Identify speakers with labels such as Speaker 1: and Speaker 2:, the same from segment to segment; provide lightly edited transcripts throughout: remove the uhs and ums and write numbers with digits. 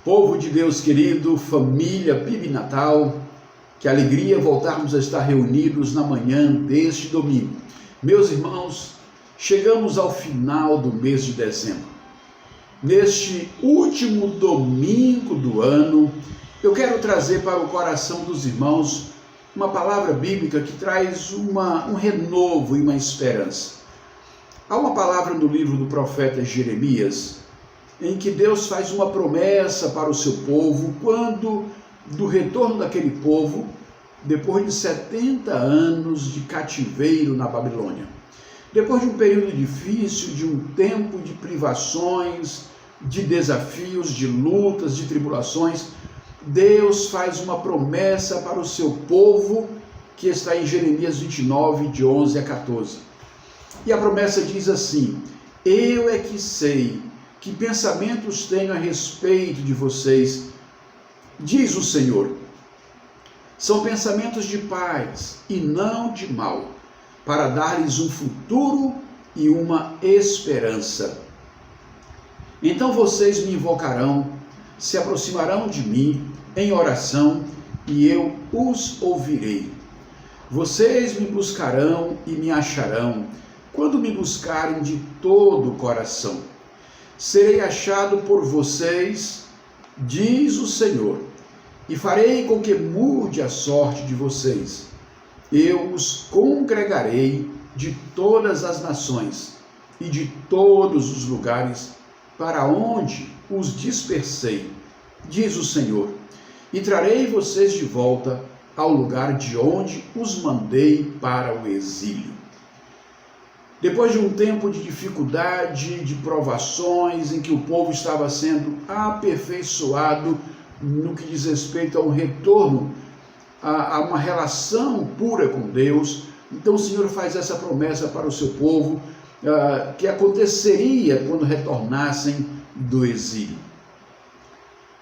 Speaker 1: Povo de Deus querido, família PIB Natal, que alegria voltarmos a estar reunidos na manhã deste domingo. Meus irmãos, chegamos ao final do mês de dezembro. Neste último domingo do ano, eu quero trazer para o coração dos irmãos uma palavra bíblica que traz um renovo e uma esperança. Há uma palavra no livro do profeta Jeremias, em que Deus faz uma promessa para o seu povo, quando do retorno daquele povo, depois de 70 anos de cativeiro na Babilônia. Depois de um período difícil, de um tempo de privações, de desafios, de lutas, de tribulações, Deus faz uma promessa para o seu povo, que está em Jeremias 29, de 11 a 14. E a promessa diz assim: eu é que sei que pensamentos tenho a respeito de vocês, diz o Senhor. São pensamentos de paz e não de mal, para dar-lhes um futuro e uma esperança. Então vocês me invocarão, se aproximarão de mim em oração, e eu os ouvirei. Vocês me buscarão e me acharão, quando me buscarem de todo o coração. Serei achado por vocês, diz o Senhor, e farei com que mude a sorte de vocês. Eu os congregarei de todas as nações e de todos os lugares para onde os dispersei, diz o Senhor, e trarei vocês de volta ao lugar de onde os mandei para o exílio. Depois de um tempo de dificuldade, de provações, em que o povo estava sendo aperfeiçoado no que diz respeito a um retorno, a uma relação pura com Deus, então o Senhor faz essa promessa para o seu povo, que aconteceria quando retornassem do exílio.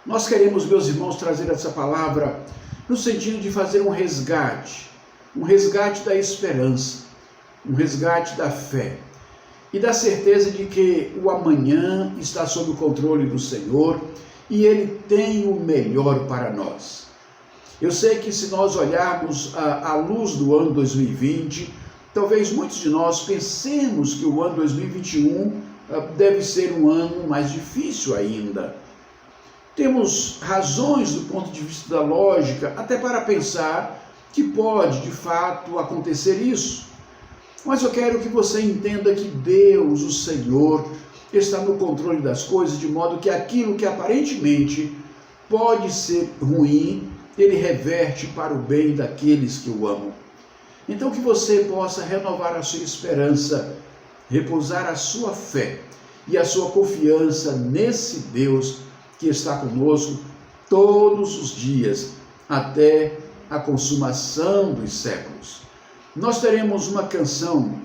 Speaker 1: Nós queremos, meus irmãos, trazer essa palavra no sentido de fazer um resgate da esperança, um resgate da fé e da certeza de que o amanhã está sob o controle do Senhor e Ele tem o melhor para nós. Eu sei que se nós olharmos à luz do ano 2020, talvez muitos de nós pensemos que o ano 2021 deve ser um ano mais difícil ainda. Temos razões do ponto de vista da lógica até para pensar que pode de fato acontecer isso. Mas eu quero que você entenda que Deus, o Senhor, está no controle das coisas, de modo que aquilo que aparentemente pode ser ruim, Ele reverte para o bem daqueles que o amam. Então que você possa renovar a sua esperança, repousar a sua fé e a sua confiança nesse Deus que está conosco todos os dias, até a consumação dos séculos. Nós teremos uma canção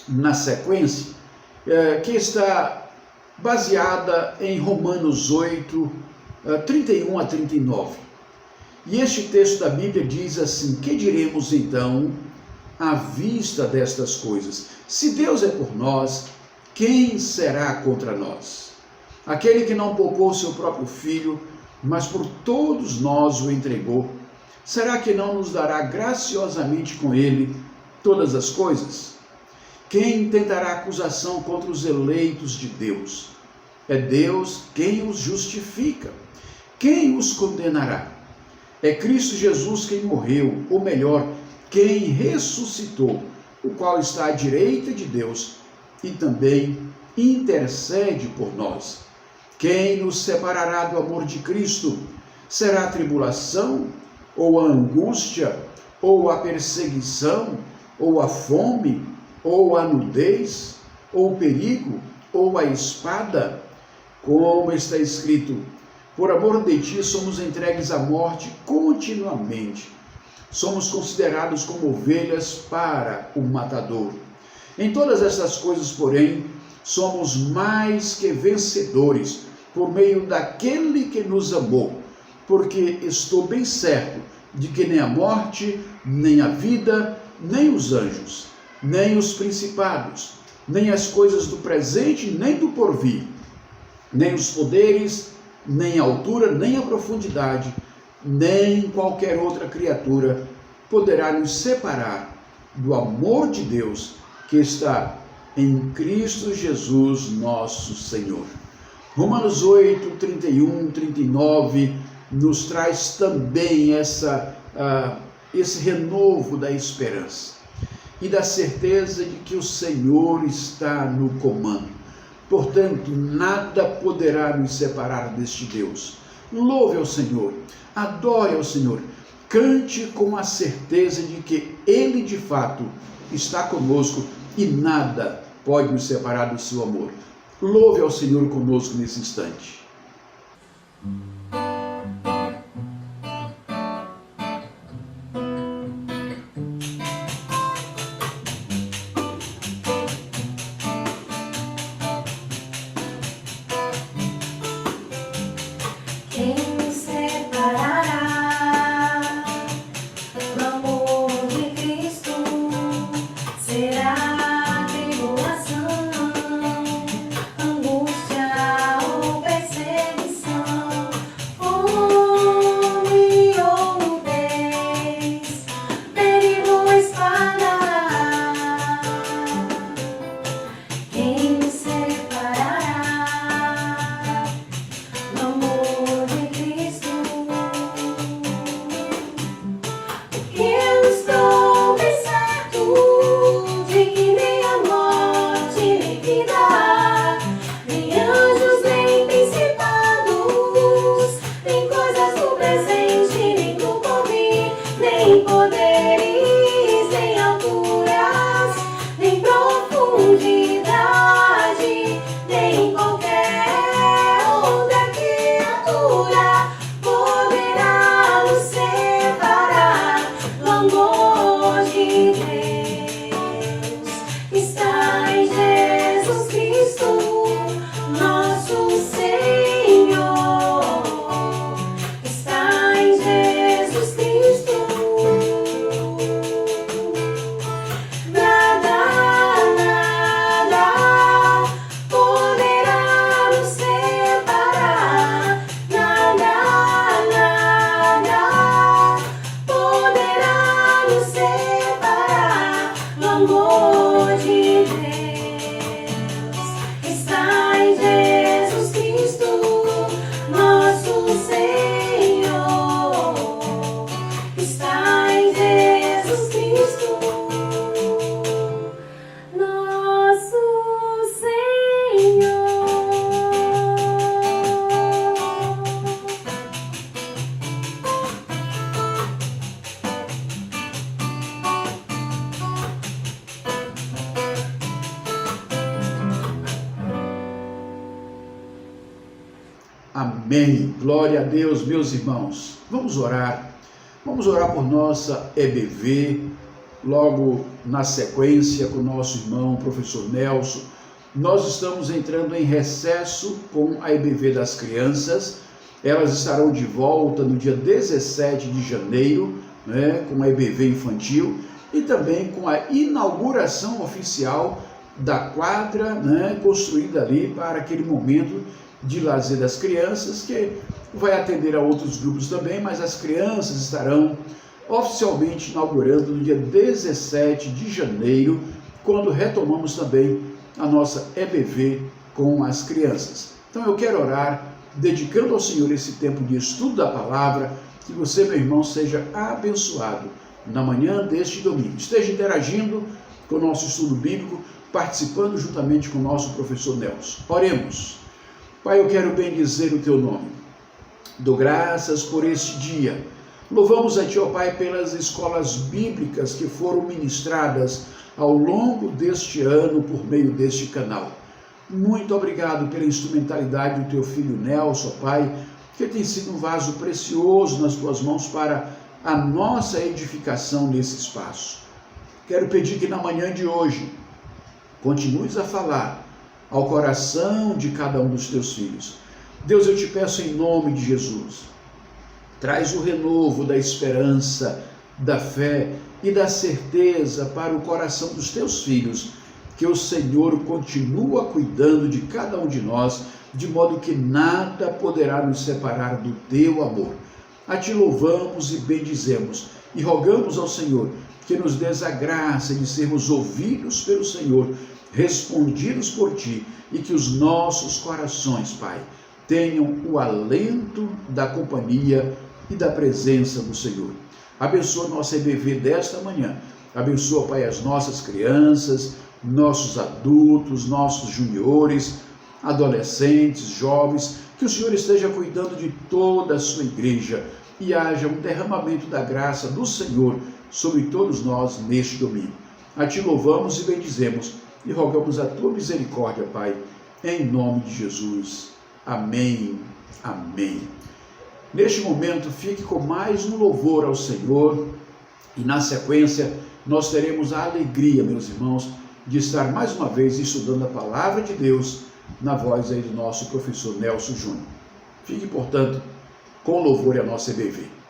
Speaker 1: na sequência que está baseada em Romanos 8, 31 a 39. E este texto da Bíblia diz assim: que diremos então à vista destas coisas? Se Deus é por nós, quem será contra nós? Aquele que não poupou seu próprio filho, mas por todos nós o entregou, será que não nos dará graciosamente com ele todas as coisas? Quem tentará acusação contra os eleitos de Deus? É Deus quem os justifica. Quem os condenará? É Cristo Jesus quem morreu, ou melhor, quem ressuscitou, o qual está à direita de Deus e também intercede por nós. Quem nos separará do amor de Cristo? Será a tribulação, ou a angústia, ou a perseguição, ou a fome, ou a nudez, ou o perigo, ou a espada? Como está escrito: por amor de ti somos entregues à morte continuamente. Somos considerados como ovelhas para o matador. Em todas estas coisas, porém, somos mais que vencedores, por meio daquele que nos amou, porque estou bem certo de que nem a morte, nem a vida, nem os anjos, nem os principados, nem as coisas do presente, nem do porvir, nem os poderes, nem a altura, nem a profundidade, nem qualquer outra criatura poderá nos separar do amor de Deus que está em Cristo Jesus, nosso Senhor. Romanos 8, 31, 39 nos traz também esse renovo da esperança e da certeza de que o Senhor está no comando. Portanto, nada poderá nos separar deste Deus. Louve ao Senhor, adore ao Senhor, cante com a certeza de que Ele de fato está conosco e nada pode nos separar do seu amor. Louve ao Senhor conosco nesse instante.
Speaker 2: Quem me separará do amor de Cristo? Será tribulação, angústia ou perseguição, fome ou nudez, perigo ou espada? Quem me separará do amor de Cristo? Eu estou bem certo de que nem a morte, nem vida, nem anjos, nem principados, nem coisas do presente, nem do porvir, nem poderes, nem alturas, nem profundidade, nem qualquer outra criatura poderá nos separar do amor de Deus. Está em Jesus Cristo, nosso Senhor. Está em Jesus Cristo. Nada, nada poderá nos separar. Nada, nada poderá nos separar do amor de Deus. Está em Jesus Cristo, nosso Senhor. Está em Jesus Cristo, nosso Senhor.
Speaker 1: Amém. Glória a Deus, meus irmãos. Vamos orar. Vamos orar por nossa EBV, logo na sequência com o nosso irmão, professor Nelson. Nós estamos entrando em recesso com a EBV das crianças. Elas estarão de volta no dia 17 de janeiro, com a EBV infantil e também com a inauguração oficial da quadra, construída ali para aquele momento de lazer das crianças, que vai atender a outros grupos também, mas as crianças estarão oficialmente inaugurando no dia 17 de janeiro, quando retomamos também a nossa EBV com as crianças. Então eu quero orar, dedicando ao Senhor esse tempo de estudo da palavra, que você, meu irmão, seja abençoado na manhã deste domingo. Esteja interagindo com o nosso estudo bíblico, participando juntamente com o nosso professor Nelson. Oremos. Pai, eu quero bendizer o teu nome. Dou graças por este dia. Louvamos a ti, ó Pai, pelas escolas bíblicas que foram ministradas ao longo deste ano por meio deste canal. Muito obrigado pela instrumentalidade do teu filho Nelson, ó Pai, que tem sido um vaso precioso nas tuas mãos para a nossa edificação nesse espaço. Quero pedir que na manhã de hoje continues a falar ao coração de cada um dos teus filhos. Deus, eu te peço em nome de Jesus, traz o renovo da esperança, da fé e da certeza para o coração dos teus filhos, que o Senhor continua cuidando de cada um de nós de modo que nada poderá nos separar do teu amor. A ti louvamos e bendizemos, e rogamos ao Senhor que nos dês a graça de sermos ouvidos pelo Senhor, respondidos por ti, e que os nossos corações, Pai, tenham o alento da companhia e da presença do Senhor. Abençoa nossa EBV desta manhã. Abençoa, Pai, as nossas crianças, nossos adultos, nossos juniores, adolescentes, jovens, que o Senhor esteja cuidando de toda a sua igreja e haja um derramamento da graça do Senhor sobre todos nós neste domingo. A ti louvamos e bendizemos e rogamos a tua misericórdia, Pai, em nome de Jesus. Amém. Amém. Neste momento, fique com mais um louvor ao Senhor e na sequência nós teremos a alegria, meus irmãos, de estar mais uma vez estudando a palavra de Deus na voz aí do nosso professor Nelson Júnior. Fique, portanto, com louvor à nossa EBV.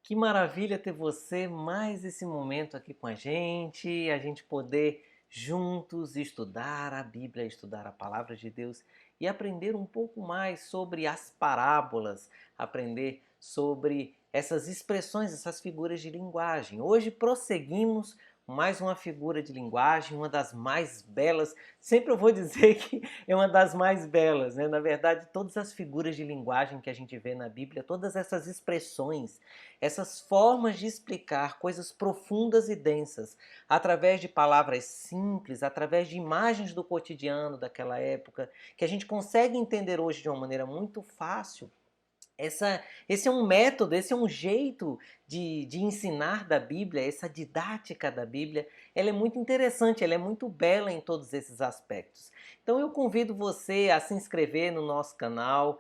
Speaker 3: Que maravilha ter você mais esse momento aqui com a gente poder juntos estudar a Bíblia, estudar a palavra de Deus e aprender um pouco mais sobre as parábolas, aprender sobre essas expressões, essas figuras de linguagem. Hoje prosseguimos mais uma figura de linguagem, uma das mais belas. Sempre eu vou dizer que é uma das mais belas, né? Na verdade, todas as figuras de linguagem que a gente vê na Bíblia, todas essas expressões, essas formas de explicar coisas profundas e densas, através de palavras simples, através de imagens do cotidiano daquela época, que a gente consegue entender hoje de uma maneira muito fácil. Esse é um método, esse é um jeito de ensinar da Bíblia, essa didática da Bíblia, ela é muito interessante, ela é muito bela em todos esses aspectos. Então eu convido você a se inscrever no nosso canal,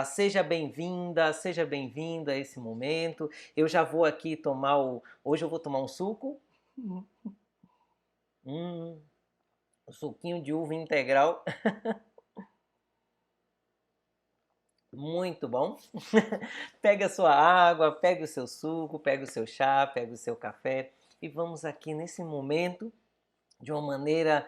Speaker 3: seja bem-vinda, seja bem-vindo a esse momento. Eu já vou aqui hoje eu vou tomar um suco, um suquinho de uva integral, muito bom. Pega a sua água, pega o seu suco, pega o seu chá, pega o seu café e vamos aqui nesse momento, de uma maneira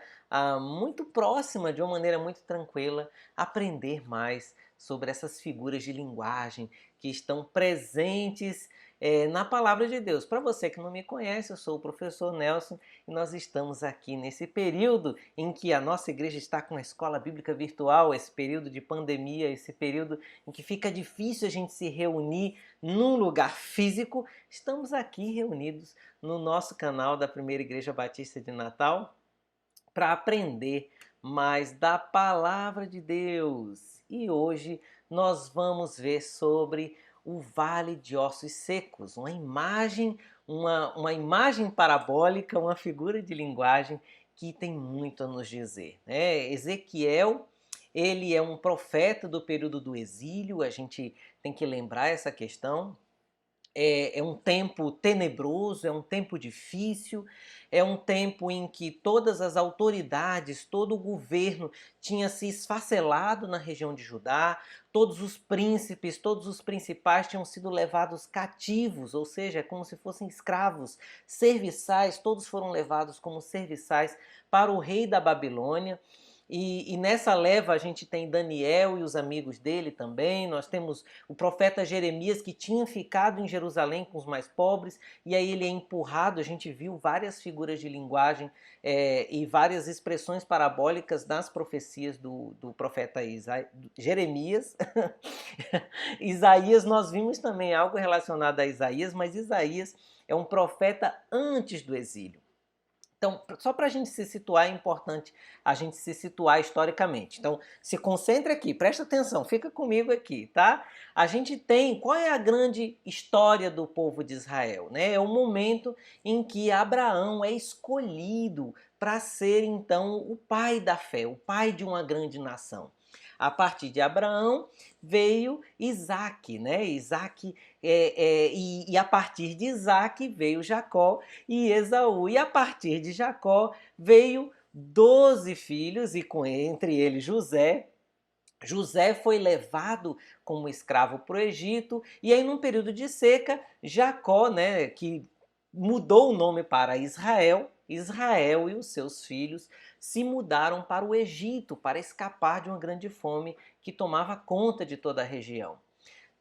Speaker 3: muito próxima, de uma maneira muito tranquila, aprender mais sobre essas figuras de linguagem que estão presentes na Palavra de Deus. Para você que não me conhece, eu sou o professor Nelson e nós estamos aqui nesse período em que a nossa igreja está com a escola bíblica virtual, esse período de pandemia, esse período em que fica difícil a gente se reunir num lugar físico. Estamos aqui reunidos no nosso canal da Primeira Igreja Batista de Natal para aprender mais da Palavra de Deus. E hoje nós vamos ver sobre o Vale de Ossos Secos, uma imagem parabólica, uma figura de linguagem que tem muito a nos dizer, né? Ezequiel, ele é um profeta do período do exílio, a gente tem que lembrar essa questão. É um tempo tenebroso, é um tempo difícil, é um tempo em que todas as autoridades, todo o governo tinha se esfacelado na região de Judá, todos os príncipes, todos os principais tinham sido levados cativos, ou seja, é como se fossem escravos, serviçais, todos foram levados como serviçais para o rei da Babilônia. E nessa leva a gente tem Daniel e os amigos dele também, nós temos o profeta Jeremias que tinha ficado em Jerusalém com os mais pobres e aí ele é empurrado, a gente viu várias figuras de linguagem e várias expressões parabólicas nas profecias do profeta Jeremias. Isaías, nós vimos também algo relacionado a Isaías, mas Isaías é um profeta antes do exílio. Então, só para a gente se situar, é importante a gente se situar historicamente. Então, se concentre aqui, presta atenção, fica comigo aqui, tá? A gente tem, qual é a grande história do povo de Israel, né? É o momento em que Abraão é escolhido para ser, então, o pai da fé, o pai de uma grande nação. A partir de Abraão veio Isaac, né? E a partir de Isaac veio Jacó e Esaú. E a partir de Jacó veio 12 filhos, e entre eles José. José foi levado como escravo para o Egito, e aí num período de seca, Jacó, né, que mudou o nome para Israel, Israel e os seus filhos se mudaram para o Egito para escapar de uma grande fome que tomava conta de toda a região.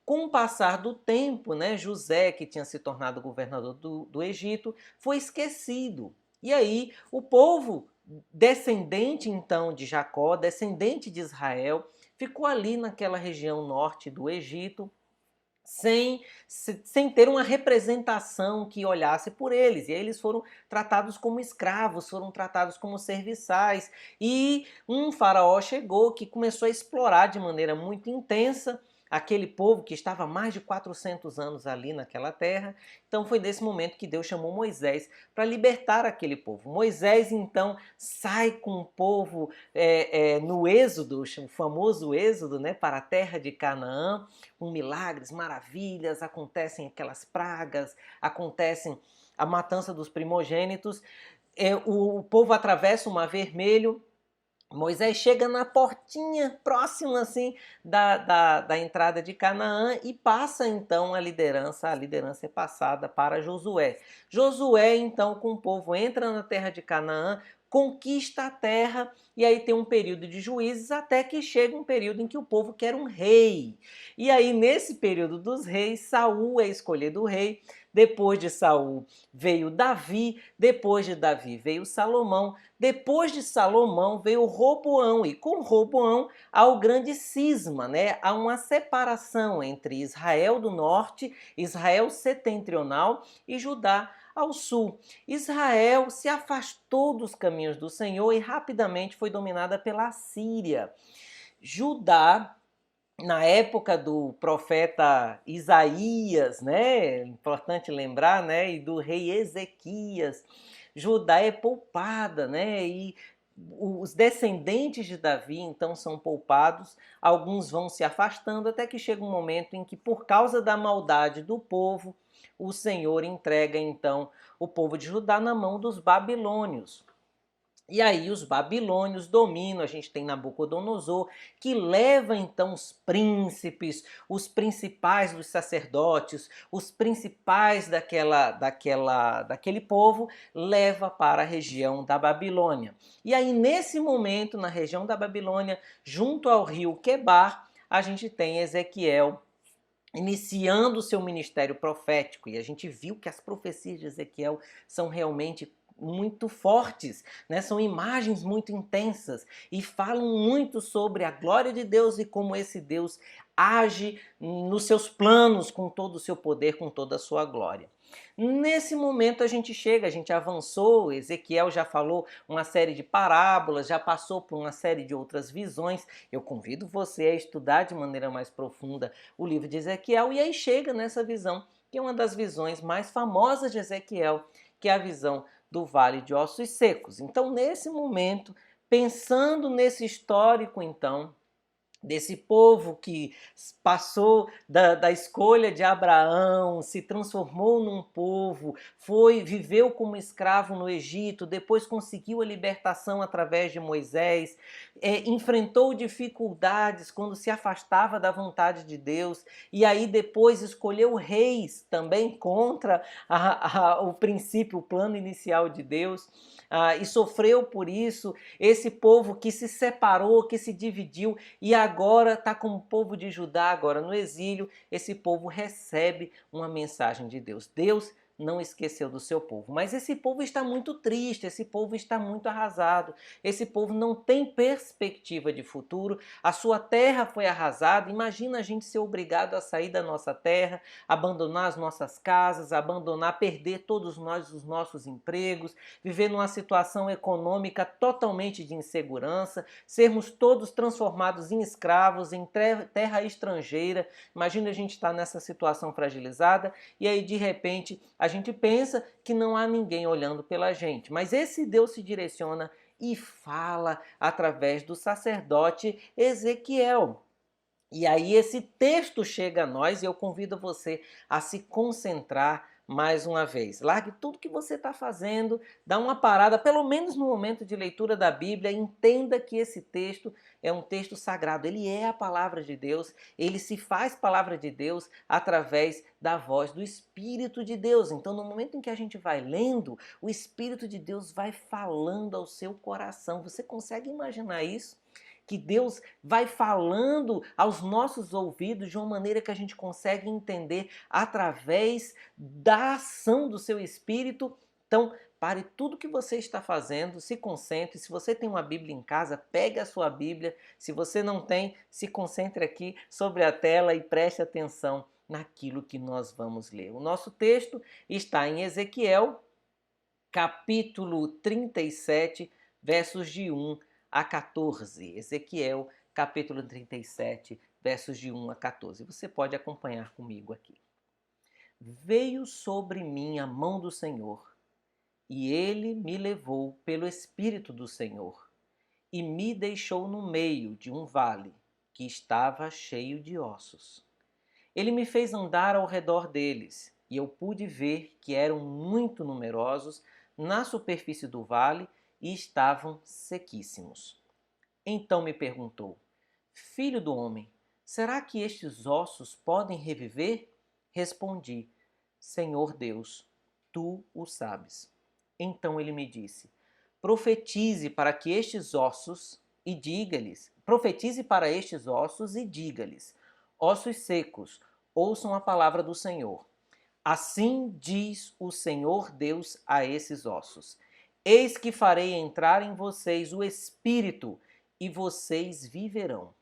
Speaker 3: Com o passar do tempo, né, José, que tinha se tornado governador do Egito, foi esquecido. E aí o povo descendente então de Jacó, descendente de Israel, ficou ali naquela região norte do Egito, sem ter uma representação que olhasse por eles. E aí eles foram tratados como escravos, foram tratados como serviçais. E um faraó chegou que começou a explorar de maneira muito intensa aquele povo que estava há mais de 400 anos ali naquela terra. Então foi nesse momento que Deus chamou Moisés para libertar aquele povo. Moisés então sai com o povo no êxodo, o famoso êxodo, né, para a terra de Canaã, com milagres, maravilhas, acontecem aquelas pragas, acontecem a matança dos primogênitos, o povo atravessa o Mar Vermelho. Moisés chega na portinha, próximo assim da entrada de Canaã e passa então a liderança é passada para Josué. Josué então com o povo entra na terra de Canaã, conquista a terra e aí tem um período de juízes até que chega um período em que o povo quer um rei. E aí nesse período dos reis, Saul é escolhido rei. Depois de Saul veio Davi, depois de Davi veio Salomão, depois de Salomão veio Roboão, e com Roboão há o grande cisma, né? Há uma separação entre Israel do norte, Israel setentrional e Judá ao sul. Israel se afastou dos caminhos do Senhor e rapidamente foi dominada pela Síria. Judá, na época do profeta Isaías, né? Importante lembrar, né? E do rei Ezequias, Judá é poupada, né? E os descendentes de Davi então são poupados, alguns vão se afastando até que chega um momento em que, por causa da maldade do povo, o Senhor entrega então o povo de Judá na mão dos babilônios. E aí os babilônios dominam, a gente tem Nabucodonosor, que leva então os príncipes, os principais dos sacerdotes, os principais daquele povo, leva para a região da Babilônia. E aí nesse momento, na região da Babilônia, junto ao rio Quebar, a gente tem Ezequiel iniciando o seu ministério profético. E a gente viu que as profecias de Ezequiel são realmente muito fortes, né? São imagens muito intensas e falam muito sobre a glória de Deus e como esse Deus age nos seus planos com todo o seu poder, com toda a sua glória. Nesse momento a gente avançou, Ezequiel já falou uma série de parábolas, já passou por uma série de outras visões. Eu convido você a estudar de maneira mais profunda o livro de Ezequiel e aí chega nessa visão, que é uma das visões mais famosas de Ezequiel, que é a visão do Vale de Ossos Secos. Então, nesse momento, pensando nesse histórico, então, desse povo que passou da escolha de Abraão, se transformou num povo, viveu como escravo no Egito, depois conseguiu a libertação através de Moisés, enfrentou dificuldades quando se afastava da vontade de Deus, e aí depois escolheu reis também contra o princípio, o plano inicial de Deus, e sofreu por isso. Esse povo que se separou, que se dividiu, e agora está como povo de Judá, agora no exílio, esse povo recebe uma mensagem de Deus. Deus não esqueceu do seu povo. Mas esse povo está muito triste, esse povo está muito arrasado, esse povo não tem perspectiva de futuro, a sua terra foi arrasada. Imagina a gente ser obrigado a sair da nossa terra, abandonar as nossas casas, perder todos nós os nossos empregos, viver numa situação econômica totalmente de insegurança, sermos todos transformados em escravos, em terra estrangeira. Imagina a gente estar nessa situação fragilizada e aí de repente a gente pensa que não há ninguém olhando pela gente, mas esse Deus se direciona e fala através do sacerdote Ezequiel. E aí esse texto chega a nós e eu convido você a se concentrar mais uma vez. Largue tudo que você está fazendo, dá uma parada, pelo menos no momento de leitura da Bíblia, entenda que esse texto é um texto sagrado, ele é a palavra de Deus, ele se faz palavra de Deus através da voz do Espírito de Deus. Então, no momento em que a gente vai lendo, o Espírito de Deus vai falando ao seu coração. Você consegue imaginar isso? Que Deus vai falando aos nossos ouvidos de uma maneira que a gente consegue entender através da ação do seu Espírito. Então, pare tudo que você está fazendo, se concentre. Se você tem uma Bíblia em casa, pegue a sua Bíblia. Se você não tem, se concentre aqui sobre a tela e preste atenção naquilo que nós vamos ler. O nosso texto está em Ezequiel, capítulo 37, versos de 1 a 14. Ezequiel, capítulo 37, versos de 1 a 14. Você pode acompanhar comigo aqui. Veio sobre mim a mão do Senhor, e ele me levou pelo Espírito do Senhor, e me deixou no meio de um vale que estava cheio de ossos. Ele me fez andar ao redor deles, e eu pude ver que eram muito numerosos na superfície do vale e estavam sequíssimos. Então me perguntou: Filho do homem, será que estes ossos podem reviver? Respondi: Senhor Deus, tu o sabes. Então ele me disse: Profetize para que estes ossos e diga-lhes: Profetize para estes ossos e diga-lhes: Ossos secos, ouçam a palavra do Senhor. Assim diz o Senhor Deus a esses ossos: Eis que farei entrar em vocês o espírito e vocês viverão.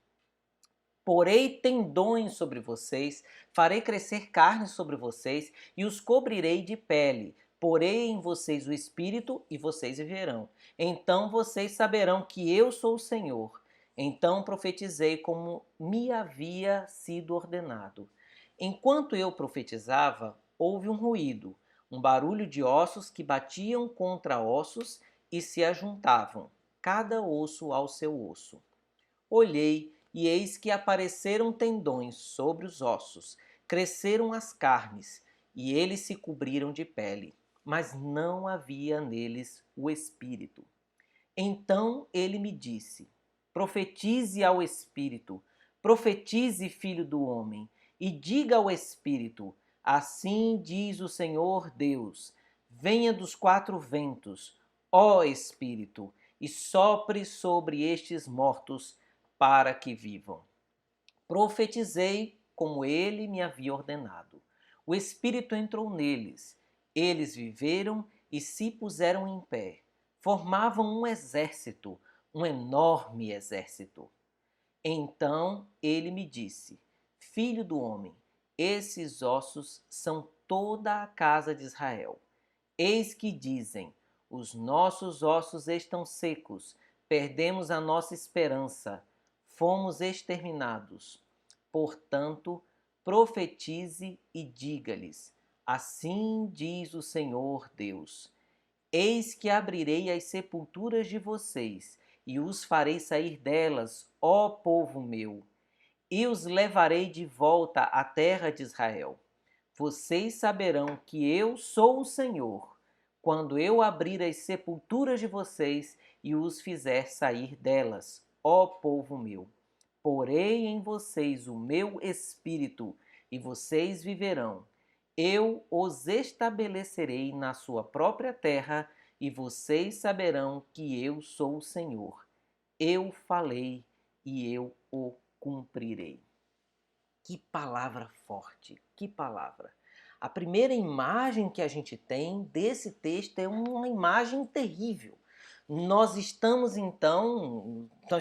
Speaker 3: Porei tendões sobre vocês, farei crescer carne sobre vocês e os cobrirei de pele. Porei em vocês o espírito e vocês viverão. Então vocês saberão que eu sou o Senhor. Então profetizei como me havia sido ordenado. Enquanto eu profetizava, houve um ruído, um barulho de ossos que batiam contra ossos e se ajuntavam, cada osso ao seu osso. Olhei, e eis que apareceram tendões sobre os ossos, cresceram as carnes, e eles se cobriram de pele, mas não havia neles o espírito. Então ele me disse: Profetize ao espírito, profetize, filho do homem, e diga ao espírito: Assim diz o Senhor Deus: Venha dos quatro ventos, ó espírito, e sopre sobre estes mortos para que vivam. Profetizei como ele me havia ordenado. O Espírito entrou neles. Eles viveram e se puseram em pé. Formavam um exército, um enorme exército. Então ele me disse: Filho do homem, esses ossos são toda a casa de Israel. Eis que dizem: Os nossos ossos estão secos, perdemos a nossa esperança, fomos exterminados. Portanto, profetize e diga-lhes: Assim diz o Senhor Deus: Eis que abrirei as sepulturas de vocês e os farei sair delas, ó povo meu, e os levarei de volta à terra de Israel. Vocês saberão que eu sou o Senhor, quando eu abrir as sepulturas de vocês e os fizer sair delas, ó povo meu. Porei em vocês o meu espírito, e vocês viverão. Eu os estabelecerei na sua própria terra, e vocês saberão que eu sou o Senhor. Eu falei e eu o cumprirei. Que palavra forte, que palavra. A primeira imagem que a gente tem desse texto é uma imagem terrível. Nós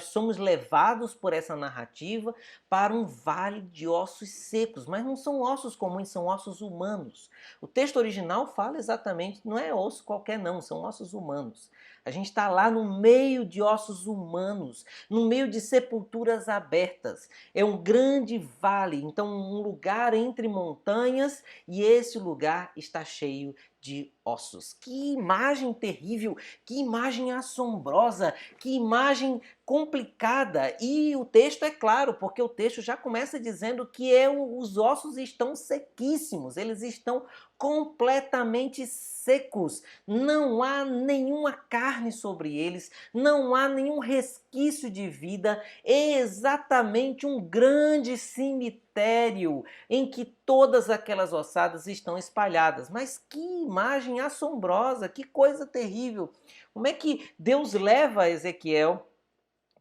Speaker 3: somos levados por essa narrativa para um vale de ossos secos, mas não são ossos comuns, são ossos humanos. O texto original fala exatamente, não é osso qualquer não, são ossos humanos. A gente está lá no meio de ossos humanos, no meio de sepulturas abertas. É um grande vale, então um lugar entre montanhas, e esse lugar está cheio de ossos. Que imagem terrível, que imagem assombrosa, que imagem complicada. E o texto é claro, porque o texto já começa dizendo que os ossos estão sequíssimos, eles estão completamente secos, não há nenhuma carne sobre eles, não há nenhum resquício de vida, é exatamente um grande cemitério em que todas aquelas ossadas estão espalhadas. Mas que imagem assombrosa, que coisa terrível! Como é que Deus leva Ezequiel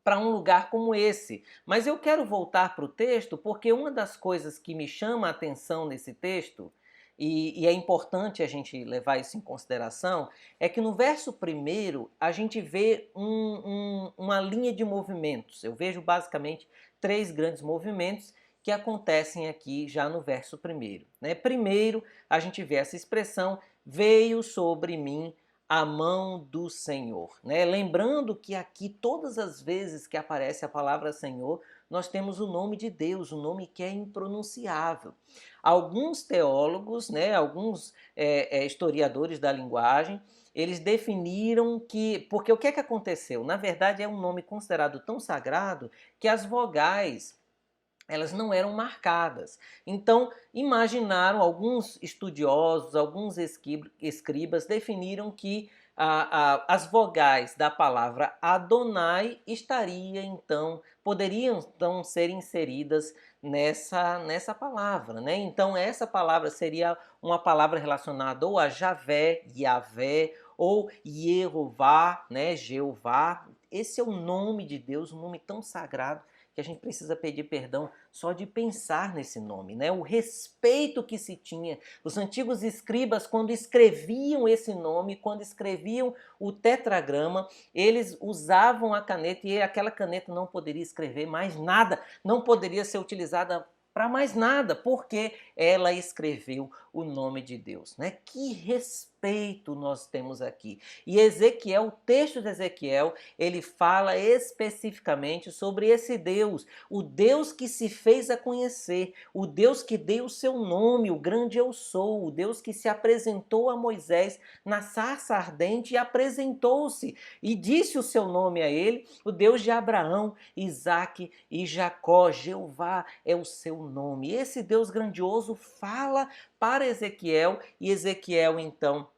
Speaker 3: para um lugar como esse? Mas eu quero voltar para o texto, porque uma das coisas que me chama a atenção nesse texto, e é importante a gente levar isso em consideração, é que no verso 1 a gente vê uma linha de movimentos. Eu vejo basicamente 3 grandes movimentos que acontecem aqui já no verso 1. Né? Primeiro, a gente vê essa expressão: veio sobre mim a mão do Senhor. Né? Lembrando que aqui, todas as vezes que aparece a palavra Senhor, nós temos o nome de Deus, um nome que é impronunciável. Alguns teólogos, né, alguns historiadores da linguagem, eles definiram que... Porque o que é que aconteceu? Na verdade, é um nome considerado tão sagrado que as vogais elas não eram marcadas. Então, imaginaram, alguns estudiosos, alguns escribas definiram que as vogais da palavra Adonai poderiam então ser inseridas nessa palavra, né? Então essa palavra seria uma palavra relacionada ou a Javé, Yavé, ou Yehová, né? Jeová. Esse é o nome de Deus, um nome tão sagrado que a gente precisa pedir perdão só de pensar nesse nome, né? O respeito que se tinha. Os antigos escribas, quando escreviam esse nome, quando escreviam o tetragrama, eles usavam a caneta e aquela caneta não poderia escrever mais nada, não poderia ser utilizada para mais nada, porque ela escreveu o nome de Deus, né? Que respeito nós temos aqui. E Ezequiel, o texto de Ezequiel, ele fala especificamente sobre esse Deus, o Deus que se fez a conhecer, o Deus que deu o seu nome, o grande eu sou, o Deus que se apresentou a Moisés na sarça ardente e apresentou-se e disse o seu nome a ele, o Deus de Abraão, Isaque e Jacó. Jeová é o seu nome. Esse Deus grandioso fala para Ezequiel e Ezequiel então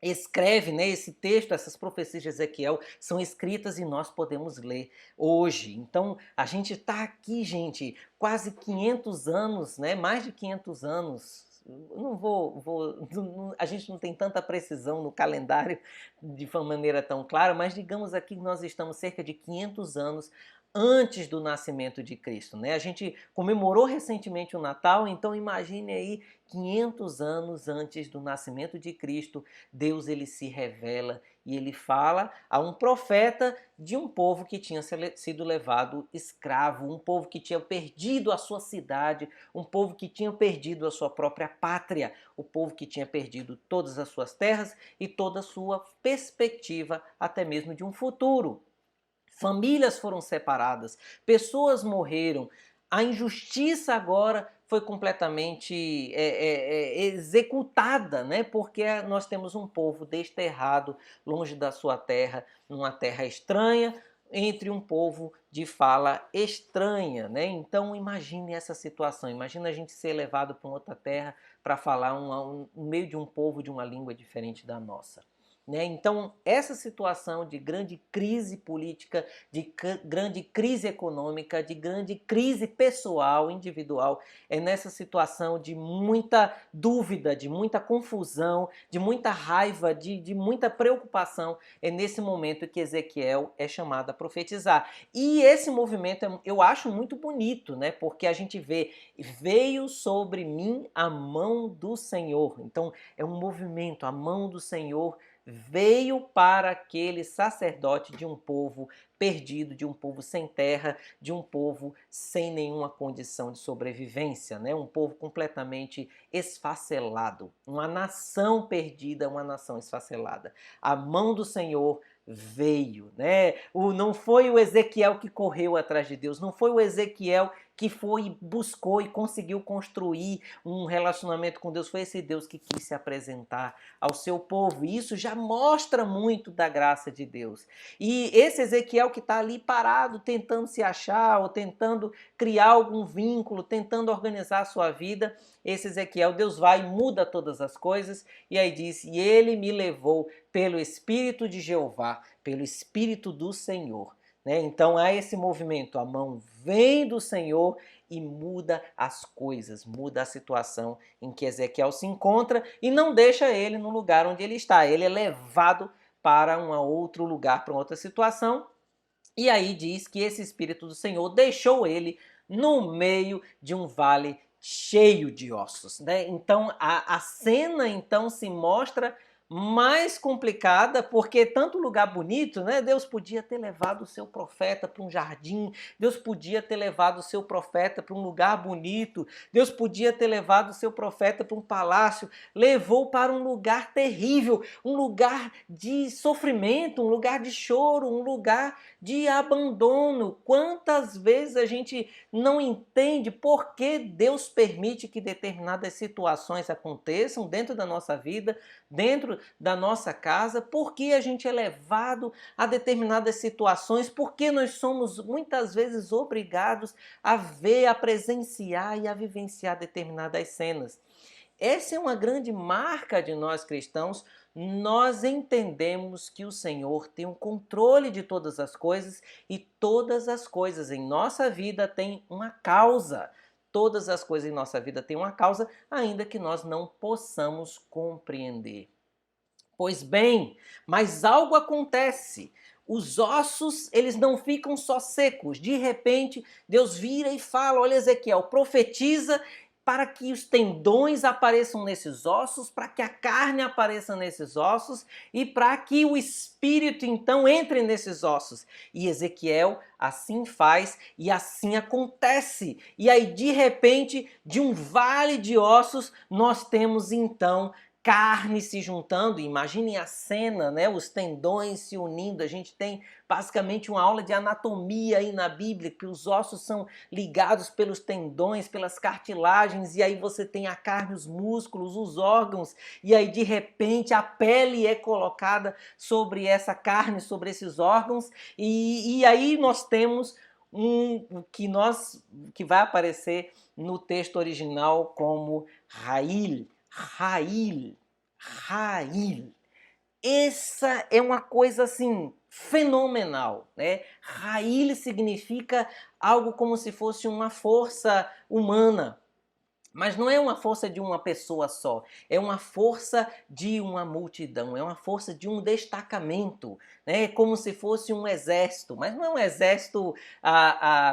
Speaker 3: escreve, né, esse texto, essas profecias de Ezequiel são escritas e nós podemos ler hoje. Então a gente está aqui, gente, quase 500 anos, né, mais de 500 anos. A gente não tem tanta precisão no calendário de uma maneira tão clara, mas digamos aqui que nós estamos cerca de 500 anos antes do nascimento de Cristo, né? A gente comemorou recentemente o Natal, então imagine aí 500 anos antes do nascimento de Cristo, Deus ele se revela e ele fala a um profeta de um povo que tinha sido levado escravo, um povo que tinha perdido a sua cidade, um povo que tinha perdido a sua própria pátria, o povo que tinha perdido todas as suas terras e toda a sua perspectiva, até mesmo de um futuro. Famílias foram separadas, pessoas morreram, a injustiça agora foi completamente executada, né? Porque nós temos um povo desterrado, longe da sua terra, numa terra estranha, entre um povo de fala estranha, né? Então imagine essa situação, imagine a gente ser levado para outra terra para falar no meio de um povo de uma língua diferente da nossa. Né? Então, essa situação de grande crise política, de grande crise econômica, de grande crise pessoal, individual, é nessa situação de muita dúvida, de muita confusão, de muita raiva, de muita preocupação, é nesse momento que Ezequiel é chamado a profetizar. E esse movimento eu acho muito bonito, né? Porque a gente vê, veio sobre mim a mão do Senhor. Então, é um movimento, a mão do Senhor veio para aquele sacerdote de um povo perdido, de um povo sem terra, de um povo sem nenhuma condição de sobrevivência, né? Um povo completamente esfacelado, uma nação perdida, uma nação esfacelada. A mão do Senhor veio, né? Não foi o Ezequiel que correu atrás de Deus, não foi o Ezequiel que foi, buscou e conseguiu construir um relacionamento com Deus, foi esse Deus que quis se apresentar ao seu povo. E isso já mostra muito da graça de Deus. E esse Ezequiel que está ali parado, tentando se achar, ou tentando criar algum vínculo, tentando organizar a sua vida, esse Ezequiel, Deus vai e muda todas as coisas, e aí diz, e ele me levou pelo Espírito de Jeová, pelo Espírito do Senhor. Né? Então há esse movimento, a mão vem do Senhor e muda as coisas, muda a situação em que Ezequiel se encontra e não deixa ele no lugar onde ele está. Ele é levado para um outro lugar, para outra situação, e aí diz que esse Espírito do Senhor deixou ele no meio de um vale cheio de ossos. Né? Então a cena então se mostra mais complicada, porque tanto lugar bonito, né? Deus podia ter levado o seu profeta para um jardim, Deus podia ter levado o seu profeta para um lugar bonito, Deus podia ter levado o seu profeta para um palácio, levou para um lugar terrível, um lugar de sofrimento, um lugar de choro, um lugar de abandono. Quantas vezes a gente não entende por que Deus permite que determinadas situações aconteçam dentro da nossa vida, dentro da nossa casa, porque a gente é levado a determinadas situações, porque nós somos muitas vezes obrigados a ver, a presenciar e a vivenciar determinadas cenas. Essa é uma grande marca de nós cristãos. Nós entendemos que o Senhor tem o controle de todas as coisas e todas as coisas em nossa vida têm uma causa. Todas as coisas em nossa vida têm uma causa, ainda que nós não possamos compreender. Pois bem, mas algo acontece. Os ossos, eles não ficam só secos. De repente, Deus vira e fala: olha, Ezequiel, profetiza para que os tendões apareçam nesses ossos, para que a carne apareça nesses ossos e para que o espírito então entre nesses ossos. E Ezequiel assim faz e assim acontece. E aí, de repente, de um vale de ossos, nós temos então carne se juntando. Imaginem a cena, né? Os tendões se unindo. A gente tem basicamente uma aula de anatomia aí na Bíblia, que os ossos são ligados pelos tendões, pelas cartilagens, e aí você tem a carne, os músculos, os órgãos, e aí de repente a pele é colocada sobre essa carne, sobre esses órgãos, e aí nós temos que vai aparecer no texto original como Rail. Rail. Essa é uma coisa assim fenomenal, né? Rail significa algo como se fosse uma força humana. Mas não é uma força de uma pessoa só, é uma força de uma multidão, é uma força de um destacamento, né? Como se fosse um exército, mas não é um exército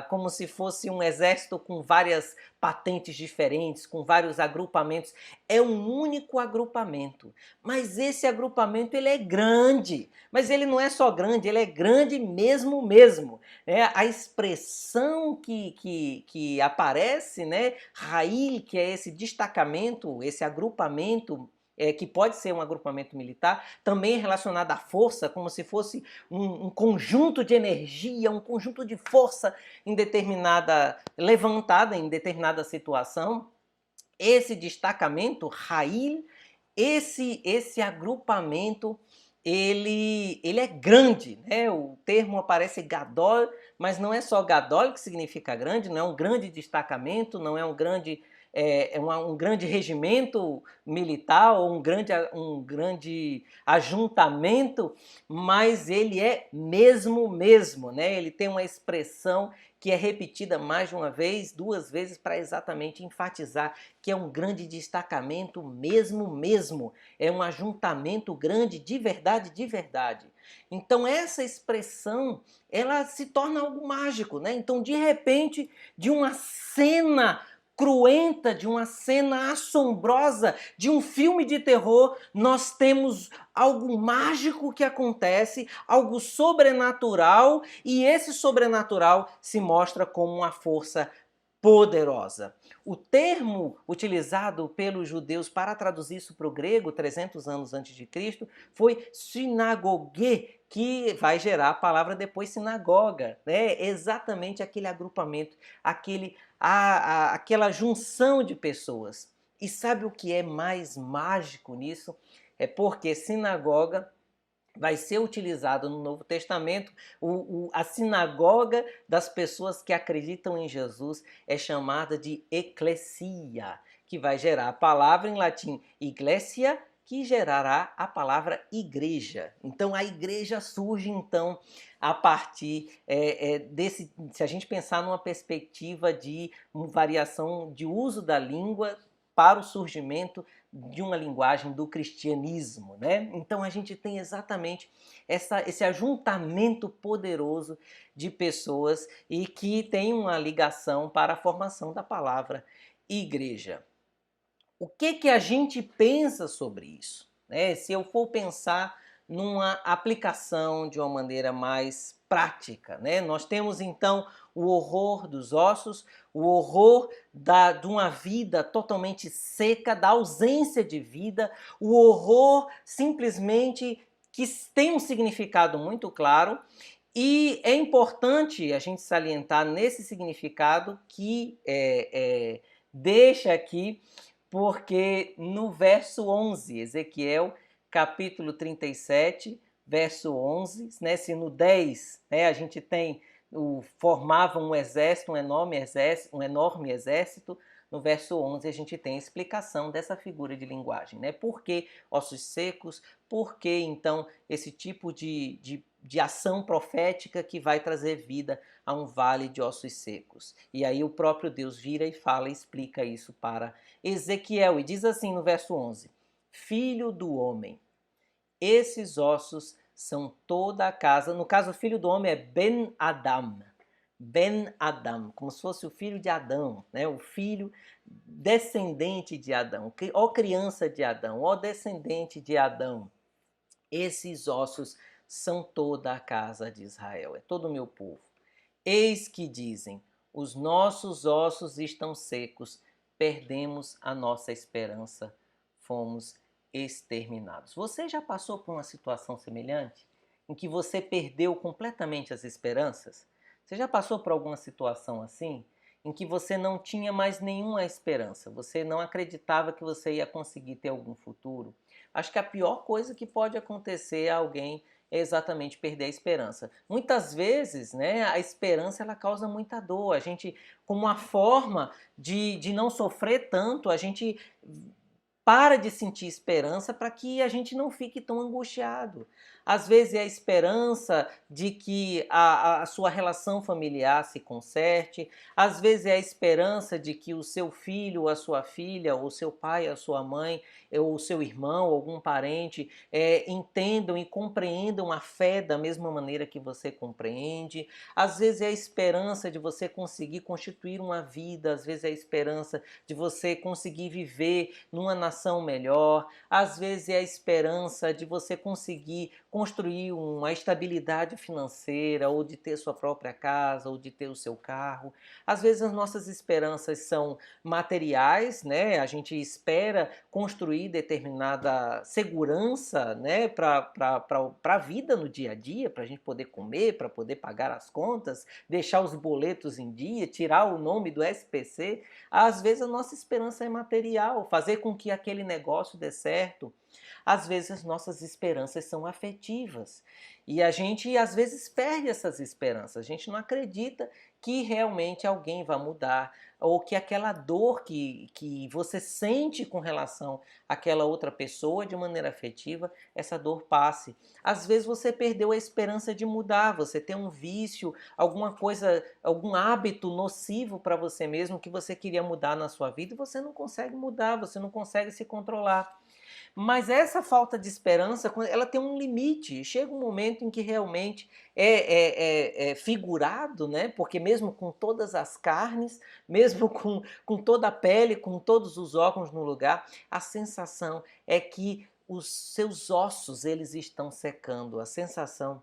Speaker 3: como se fosse um exército com várias patentes diferentes, com vários agrupamentos. É um único agrupamento, mas esse agrupamento ele é grande, mas ele não é só grande, ele é grande mesmo. A expressão que aparece, né? Rail, que é esse destacamento, esse agrupamento, que pode ser um agrupamento militar, também é relacionado à força, como se fosse um conjunto de energia, um conjunto de força levantada em determinada situação. Esse destacamento, Rail, esse agrupamento, ele é grande, né? O termo aparece Gadol, mas não é só Gadol que significa grande, não é um grande destacamento, não é um grande regimento militar ou um grande ajuntamento, mas ele é mesmo, né? Ele tem uma expressão que é repetida mais de uma vez, duas vezes, para exatamente enfatizar que é um grande destacamento mesmo. É um ajuntamento grande de verdade. Então essa expressão, ela se torna algo mágico, né? Então, de repente, de uma cena cruenta, de uma cena assombrosa, de um filme de terror, nós temos algo mágico que acontece, algo sobrenatural, e esse sobrenatural se mostra como uma força poderosa. O termo utilizado pelos judeus para traduzir isso para o grego, 300 anos antes de Cristo, foi sinagogue, que vai gerar a palavra depois sinagoga, né? Exatamente aquele agrupamento, aquela junção de pessoas. E sabe o que é mais mágico nisso? É porque sinagoga vai ser utilizado no Novo Testamento. A sinagoga das pessoas que acreditam em Jesus é chamada de eclesia, que vai gerar a palavra em latim iglesia, que gerará a palavra igreja. Então a igreja surge então a partir desse, se a gente pensar numa perspectiva de uma variação de uso da língua para o surgimento de uma linguagem do cristianismo, né? Então a gente tem exatamente esse ajuntamento poderoso de pessoas e que tem uma ligação para a formação da palavra igreja. O que a gente pensa sobre isso, né? Se eu for pensar numa aplicação de uma maneira mais prática, né? Nós temos então o horror dos ossos, o horror de uma vida totalmente seca, da ausência de vida, o horror simplesmente que tem um significado muito claro, e é importante a gente salientar nesse significado que deixa aqui, porque no verso 11, Ezequiel capítulo 37, verso 11, né, se no 10 a gente tem formava um exército, um enorme exército, no verso 11 a gente tem a explicação dessa figura de linguagem, né? Por que ossos secos? Por que então esse tipo de ação profética que vai trazer vida a um vale de ossos secos? E aí o próprio Deus vira e fala e explica isso para Ezequiel e diz assim no verso 11: Filho do homem, esses ossos são toda a casa. No caso, o filho do homem é Ben Adam. Ben Adam, como se fosse o filho de Adão, né? O filho descendente de Adão, ó criança de Adão, ó descendente de Adão. Esses ossos são toda a casa de Israel, é todo o meu povo. Eis que dizem: os nossos ossos estão secos, perdemos a nossa esperança, fomos exterminados. Você já passou por uma situação semelhante? Em que você perdeu completamente as esperanças? Você já passou por alguma situação assim? Em que você não tinha mais nenhuma esperança, você não acreditava que você ia conseguir ter algum futuro? Acho que a pior coisa que pode acontecer a alguém é exatamente perder a esperança. Muitas vezes, né, a esperança ela causa muita dor. A gente, como uma forma de não sofrer tanto, a gente para de sentir esperança para que a gente não fique tão angustiado. Às vezes é a esperança de que a sua relação familiar se conserte, às vezes é a esperança de que o seu filho ou a sua filha, ou seu pai, a sua mãe, ou o seu irmão, ou algum parente, entendam e compreendam a fé da mesma maneira que você compreende. Às vezes é a esperança de você conseguir constituir uma vida, às vezes é a esperança de você conseguir viver numa nação melhor, às vezes é a esperança de você conseguir construir uma estabilidade financeira, ou de ter sua própria casa, ou de ter o seu carro. Às vezes as nossas esperanças são materiais, né? A gente espera construir determinada segurança, né, para a vida no dia a dia, para a gente poder comer, para poder pagar as contas, deixar os boletos em dia, tirar o nome do SPC. Às vezes a nossa esperança é material, fazer com que aquele negócio dê certo. Às vezes as nossas esperanças são afetivas e a gente às vezes perde essas esperanças. A gente não acredita que realmente alguém vai mudar, ou que aquela dor que você sente com relação àquela outra pessoa de maneira afetiva, essa dor passe. Às vezes você perdeu a esperança de mudar, você tem um vício, alguma coisa, algum hábito nocivo para você mesmo que você queria mudar na sua vida e você não consegue mudar, você não consegue se controlar. Mas essa falta de esperança, ela tem um limite. Chega um momento em que realmente é figurado, né? Porque mesmo com todas as carnes, mesmo com toda a pele, com todos os órgãos no lugar, a sensação é que os seus ossos eles estão secando. A sensação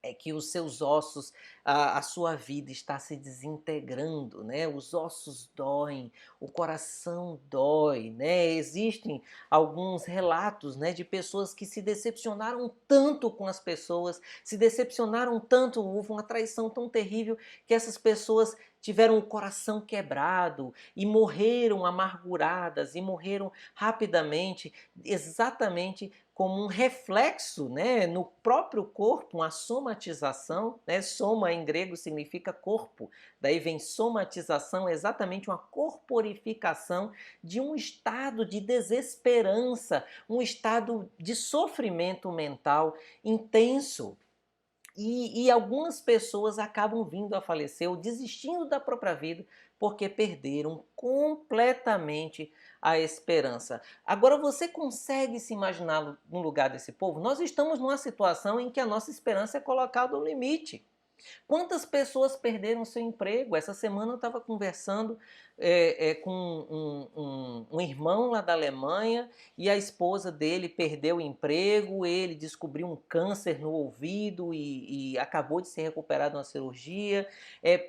Speaker 3: é que os seus ossos, a sua vida está se desintegrando, né? Os ossos doem, o coração dói, né? Existem alguns relatos, né, de pessoas que se decepcionaram tanto com as pessoas, se decepcionaram tanto, houve uma traição tão terrível que essas pessoas tiveram o coração quebrado e morreram amarguradas e morreram rapidamente, exatamente como um reflexo, né, no próprio corpo, uma somatização, né? Soma em grego significa corpo, daí vem somatização, exatamente uma corporificação de um estado de desesperança, um estado de sofrimento mental intenso. E algumas pessoas acabam vindo a falecer ou desistindo da própria vida porque perderam completamente a esperança. Agora você consegue se imaginar no lugar desse povo? Nós estamos numa situação em que a nossa esperança é colocada no limite. Quantas pessoas perderam seu emprego? Essa semana eu estava conversando com um irmão lá da Alemanha e a esposa dele perdeu o emprego, ele descobriu um câncer no ouvido e acabou de ser recuperado na cirurgia,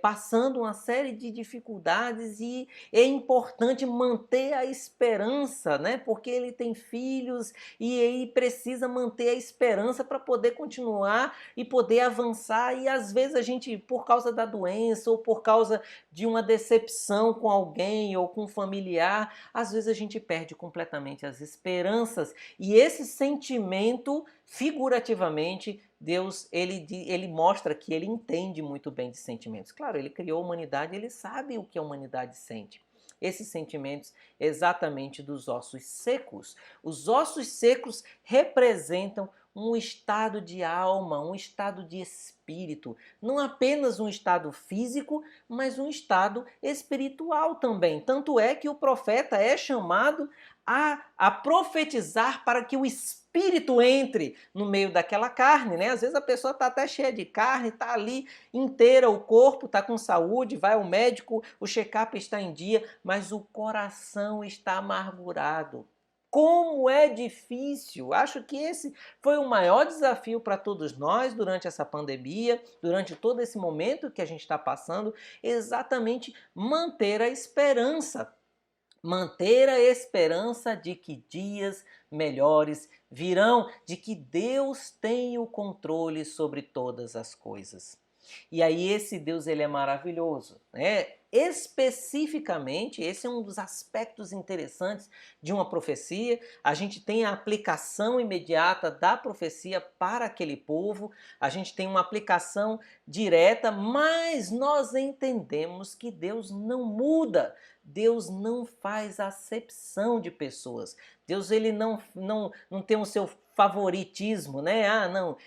Speaker 3: passando uma série de dificuldades, e é importante manter a esperança, né? Porque ele tem filhos e ele precisa manter a esperança para poder continuar e poder avançar. E às vezes a gente, por causa da doença ou por causa de uma decepção com alguém ou com um familiar, às vezes a gente perde completamente as esperanças. E esse sentimento, figurativamente, Deus ele mostra que ele entende muito bem de sentimentos. Claro, ele criou a humanidade, ele sabe o que a humanidade sente. esses sentimentos exatamente dos ossos secos. Os ossos secos representam um estado de alma, um estado de espírito, não apenas um estado físico, mas um estado espiritual também. Tanto é que o profeta é chamado a profetizar para que o espírito entre no meio daquela carne, né? Às vezes a pessoa está até cheia de carne, está ali inteira, o corpo está com saúde, vai ao médico, o check-up está em dia, mas o coração está amargurado. Como é difícil! Acho que esse foi o maior desafio para todos nós durante essa pandemia, durante todo esse momento que a gente está passando, exatamente manter a esperança. Manter a esperança de que dias melhores virão, de que Deus tem o controle sobre todas as coisas. E aí esse Deus, ele é maravilhoso, né? Especificamente, esse é um dos aspectos interessantes de uma profecia. A gente tem a aplicação imediata da profecia para aquele povo, a gente tem uma aplicação direta, mas nós entendemos que Deus não muda, Deus não faz acepção de pessoas. Deus, ele não tem o seu favoritismo, né? Ah, não,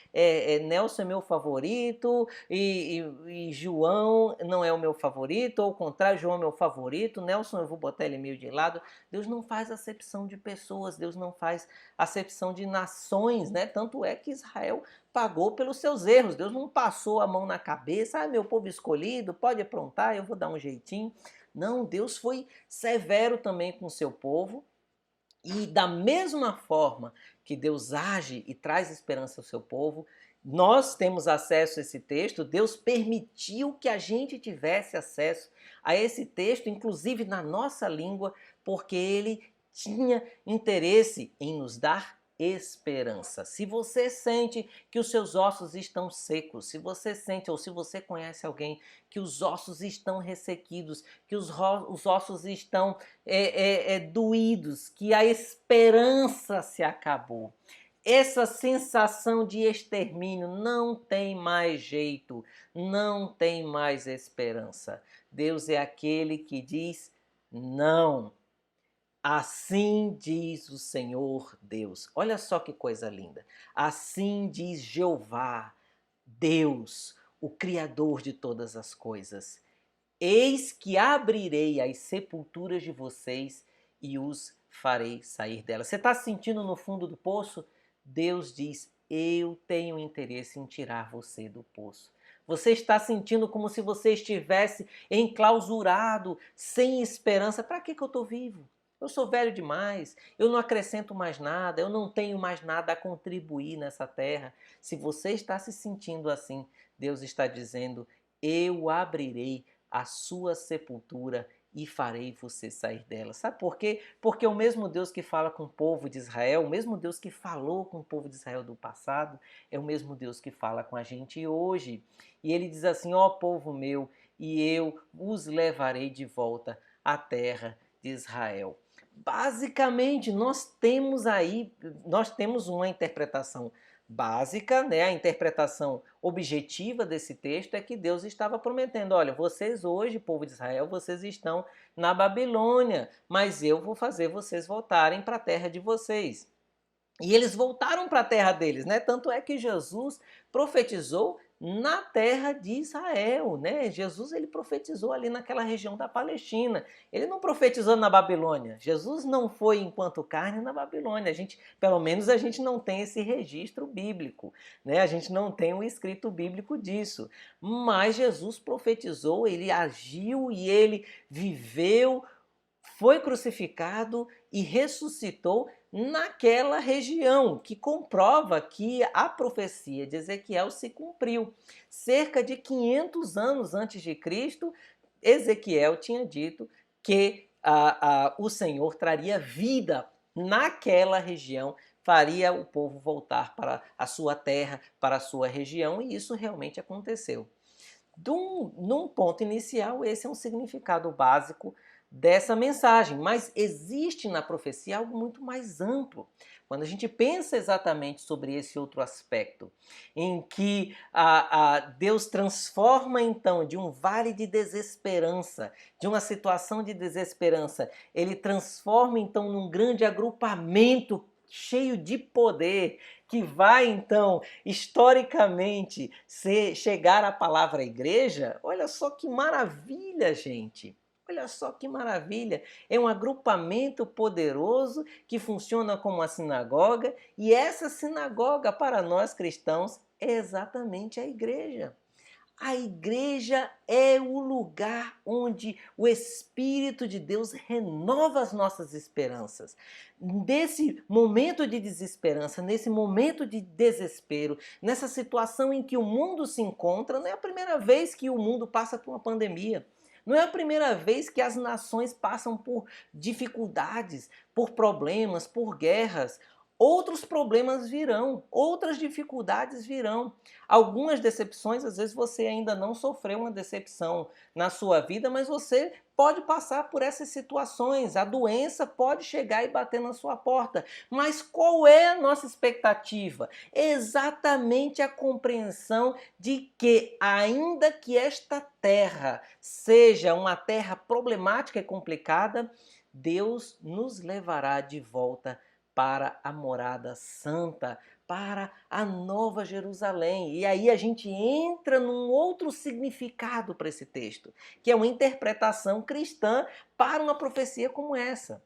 Speaker 3: Nelson é meu favorito e João não é o meu favorito, ou ao contrário, João é meu favorito, Nelson eu vou botar ele meio de lado. Deus não faz acepção de pessoas, Deus não faz acepção de nações, né? Tanto é que Israel pagou pelos seus erros, Deus não passou a mão na cabeça, ah, meu povo escolhido, pode aprontar, eu vou dar um jeitinho. Não, Deus foi severo também com o seu povo, e da mesma forma que Deus age e traz esperança ao seu povo, nós temos acesso a esse texto, Deus permitiu que a gente tivesse acesso a esse texto, inclusive na nossa língua, porque Ele tinha interesse em nos dar esperança. Se você sente que os seus ossos estão secos, se você sente ou se você conhece alguém que os ossos estão ressequidos, que os ossos estão doídos, que a esperança se acabou, essa sensação de extermínio, não tem mais jeito, não tem mais esperança. Deus é aquele que diz não. Assim diz o Senhor Deus. Olha só que coisa linda. Assim diz Jeová, Deus, o Criador de todas as coisas. Eis que abrirei as sepulturas de vocês e os farei sair delas. Você está sentindo no fundo do poço? Deus diz, eu tenho interesse em tirar você do poço. Você está sentindo como se você estivesse enclausurado, sem esperança. Para que eu estou vivo? Eu sou velho demais, eu não acrescento mais nada, eu não tenho mais nada a contribuir nessa terra. Se você está se sentindo assim, Deus está dizendo, eu abrirei a sua sepultura e farei você sair dela. Sabe por quê? Porque o mesmo Deus que fala com o povo de Israel, o mesmo Deus que falou com o povo de Israel do passado, é o mesmo Deus que fala com a gente hoje. E ele diz assim, ó povo meu, e eu os levarei de volta à terra de Israel. Basicamente, nós temos uma interpretação básica, né? A interpretação objetiva desse texto é que Deus estava prometendo, olha, vocês hoje, povo de Israel, vocês estão na Babilônia, mas eu vou fazer vocês voltarem para a terra de vocês. E eles voltaram para a terra deles, né? Tanto é que Jesus profetizou na terra de Israel, né? Jesus, ele profetizou ali naquela região da Palestina. Ele não profetizou na Babilônia. Jesus não foi enquanto carne na Babilônia. Pelo menos a gente não tem esse registro bíblico, né? A gente não tem um escrito bíblico disso. Mas Jesus profetizou, ele agiu e ele viveu, foi crucificado e ressuscitou naquela região, que comprova que a profecia de Ezequiel se cumpriu. Cerca de 500 anos antes de Cristo, Ezequiel tinha dito que o Senhor traria vida naquela região, faria o povo voltar para a sua terra, para a sua região, e isso realmente aconteceu. Num ponto inicial, esse é um significado básico dessa mensagem, mas existe na profecia algo muito mais amplo. Quando a gente pensa exatamente sobre esse outro aspecto, em que Deus transforma então de um vale de desesperança, de uma situação de desesperança, ele transforma então num grande agrupamento cheio de poder, que vai então historicamente chegar à palavra igreja. Olha só que maravilha, gente! Olha só que maravilha! É um agrupamento poderoso que funciona como uma sinagoga, e essa sinagoga para nós cristãos é exatamente a igreja. A igreja é o lugar onde o Espírito de Deus renova as nossas esperanças. Nesse momento de desesperança, nesse momento de desespero, nessa situação em que o mundo se encontra, não é a primeira vez que o mundo passa por uma pandemia. Não é a primeira vez que as nações passam por dificuldades, por problemas, por guerras. Outros problemas virão, outras dificuldades virão. Algumas decepções, às vezes você ainda não sofreu uma decepção na sua vida, mas você pode passar por essas situações. A doença pode chegar e bater na sua porta. Mas qual é a nossa expectativa? Exatamente a compreensão de que, ainda que esta terra seja uma terra problemática e complicada, Deus nos levará de volta para a morada santa, para a Nova Jerusalém. E aí a gente entra num outro significado para esse texto, que é uma interpretação cristã para uma profecia como essa.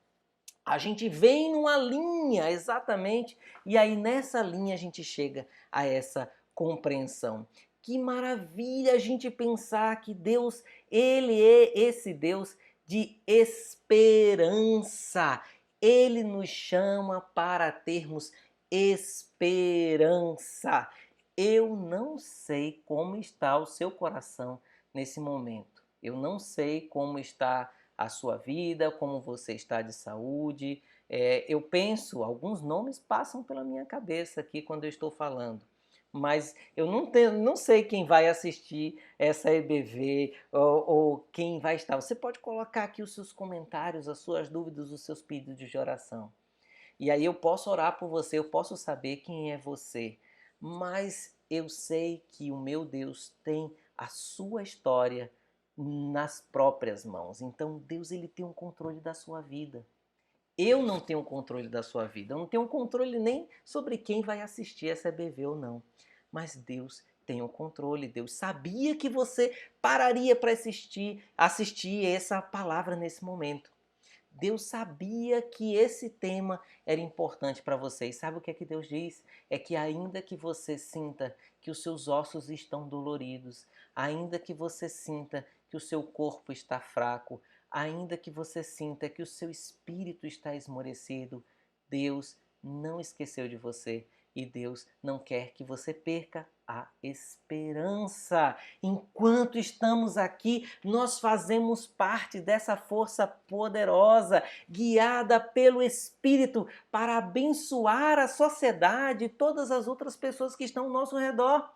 Speaker 3: A gente vem numa linha, exatamente, e aí nessa linha a gente chega a essa compreensão. Que maravilha a gente pensar que Deus, Ele é esse Deus de esperança. Ele nos chama para termos esperança. Eu não sei como está o seu coração nesse momento. Eu não sei como está a sua vida, como você está de saúde. Eu penso, alguns nomes passam pela minha cabeça aqui quando eu estou falando. Mas eu não sei quem vai assistir essa EBV ou quem vai estar. Você pode colocar aqui os seus comentários, as suas dúvidas, os seus pedidos de oração. E aí eu posso orar por você, eu posso saber quem é você. Mas eu sei que o meu Deus tem a sua história nas próprias mãos. Então Deus, ele tem um controle da sua vida. Eu não tenho controle da sua vida, eu não tenho controle nem sobre quem vai assistir essa EBV ou não. Mas Deus tem o controle, Deus sabia que você pararia para assistir essa palavra nesse momento. Deus sabia que esse tema era importante para você. E sabe o que é que Deus diz? É que ainda que você sinta que os seus ossos estão doloridos, ainda que você sinta que o seu corpo está fraco, ainda que você sinta que o seu espírito está esmorecido, Deus não esqueceu de você e Deus não quer que você perca a esperança. Enquanto estamos aqui, nós fazemos parte dessa força poderosa, guiada pelo Espírito para abençoar a sociedade e todas as outras pessoas que estão ao nosso redor.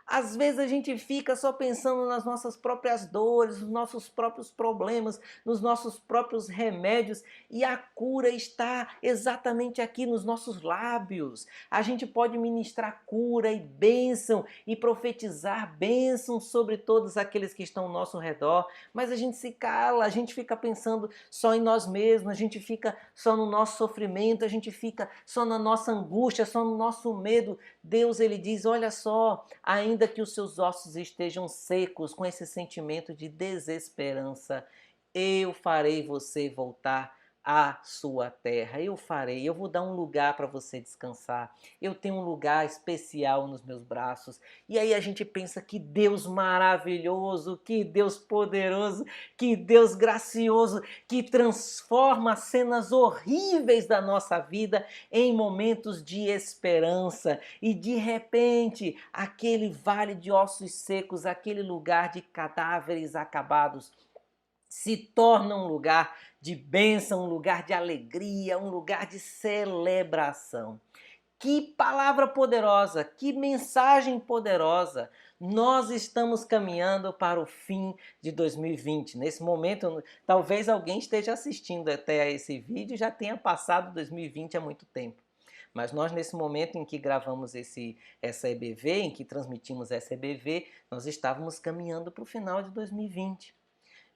Speaker 3: Às vezes a gente fica só pensando nas nossas próprias dores, nos nossos próprios problemas, nos nossos próprios remédios, e a cura está exatamente aqui nos nossos lábios. A gente pode ministrar cura e bênção e profetizar bênção sobre todos aqueles que estão ao nosso redor, mas a gente se cala, a gente fica pensando só em nós mesmos, a gente fica só no nosso sofrimento, a gente fica só na nossa angústia, só no nosso medo. Deus, ele diz, olha só, ainda que os seus ossos estejam secos com esse sentimento de desesperança, eu farei você voltar à sua terra. Eu vou dar um lugar para você descansar. Eu tenho um lugar especial nos meus braços. E aí a gente pensa que Deus maravilhoso, que Deus poderoso, que Deus gracioso, que transforma cenas horríveis da nossa vida em momentos de esperança. E de repente, aquele vale de ossos secos, aquele lugar de cadáveres acabados, se torna um lugar de bênção, um lugar de alegria, um lugar de celebração. Que palavra poderosa, que mensagem poderosa! Nós estamos caminhando para o fim de 2020. Nesse momento, talvez alguém esteja assistindo até a esse vídeo e já tenha passado 2020 há muito tempo. Mas nós, nesse momento em que gravamos essa EBV, em que transmitimos essa EBV, nós estávamos caminhando para o final de 2020.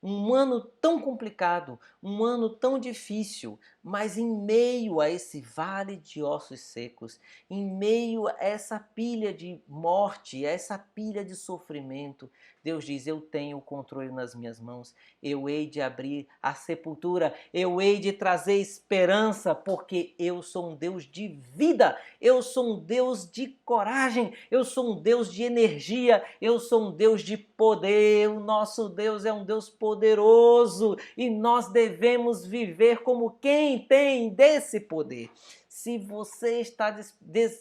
Speaker 3: Um ano tão complicado, um ano tão difícil, mas em meio a esse vale de ossos secos, em meio a essa pilha de morte, a essa pilha de sofrimento, Deus diz: eu tenho o controle nas minhas mãos, eu hei de abrir a sepultura, eu hei de trazer esperança, porque eu sou um Deus de vida, eu sou um Deus de coragem, eu sou um Deus de energia, eu sou um Deus de poder. O nosso Deus é um Deus poderoso e nós devemos viver como quem tem desse poder. Se você está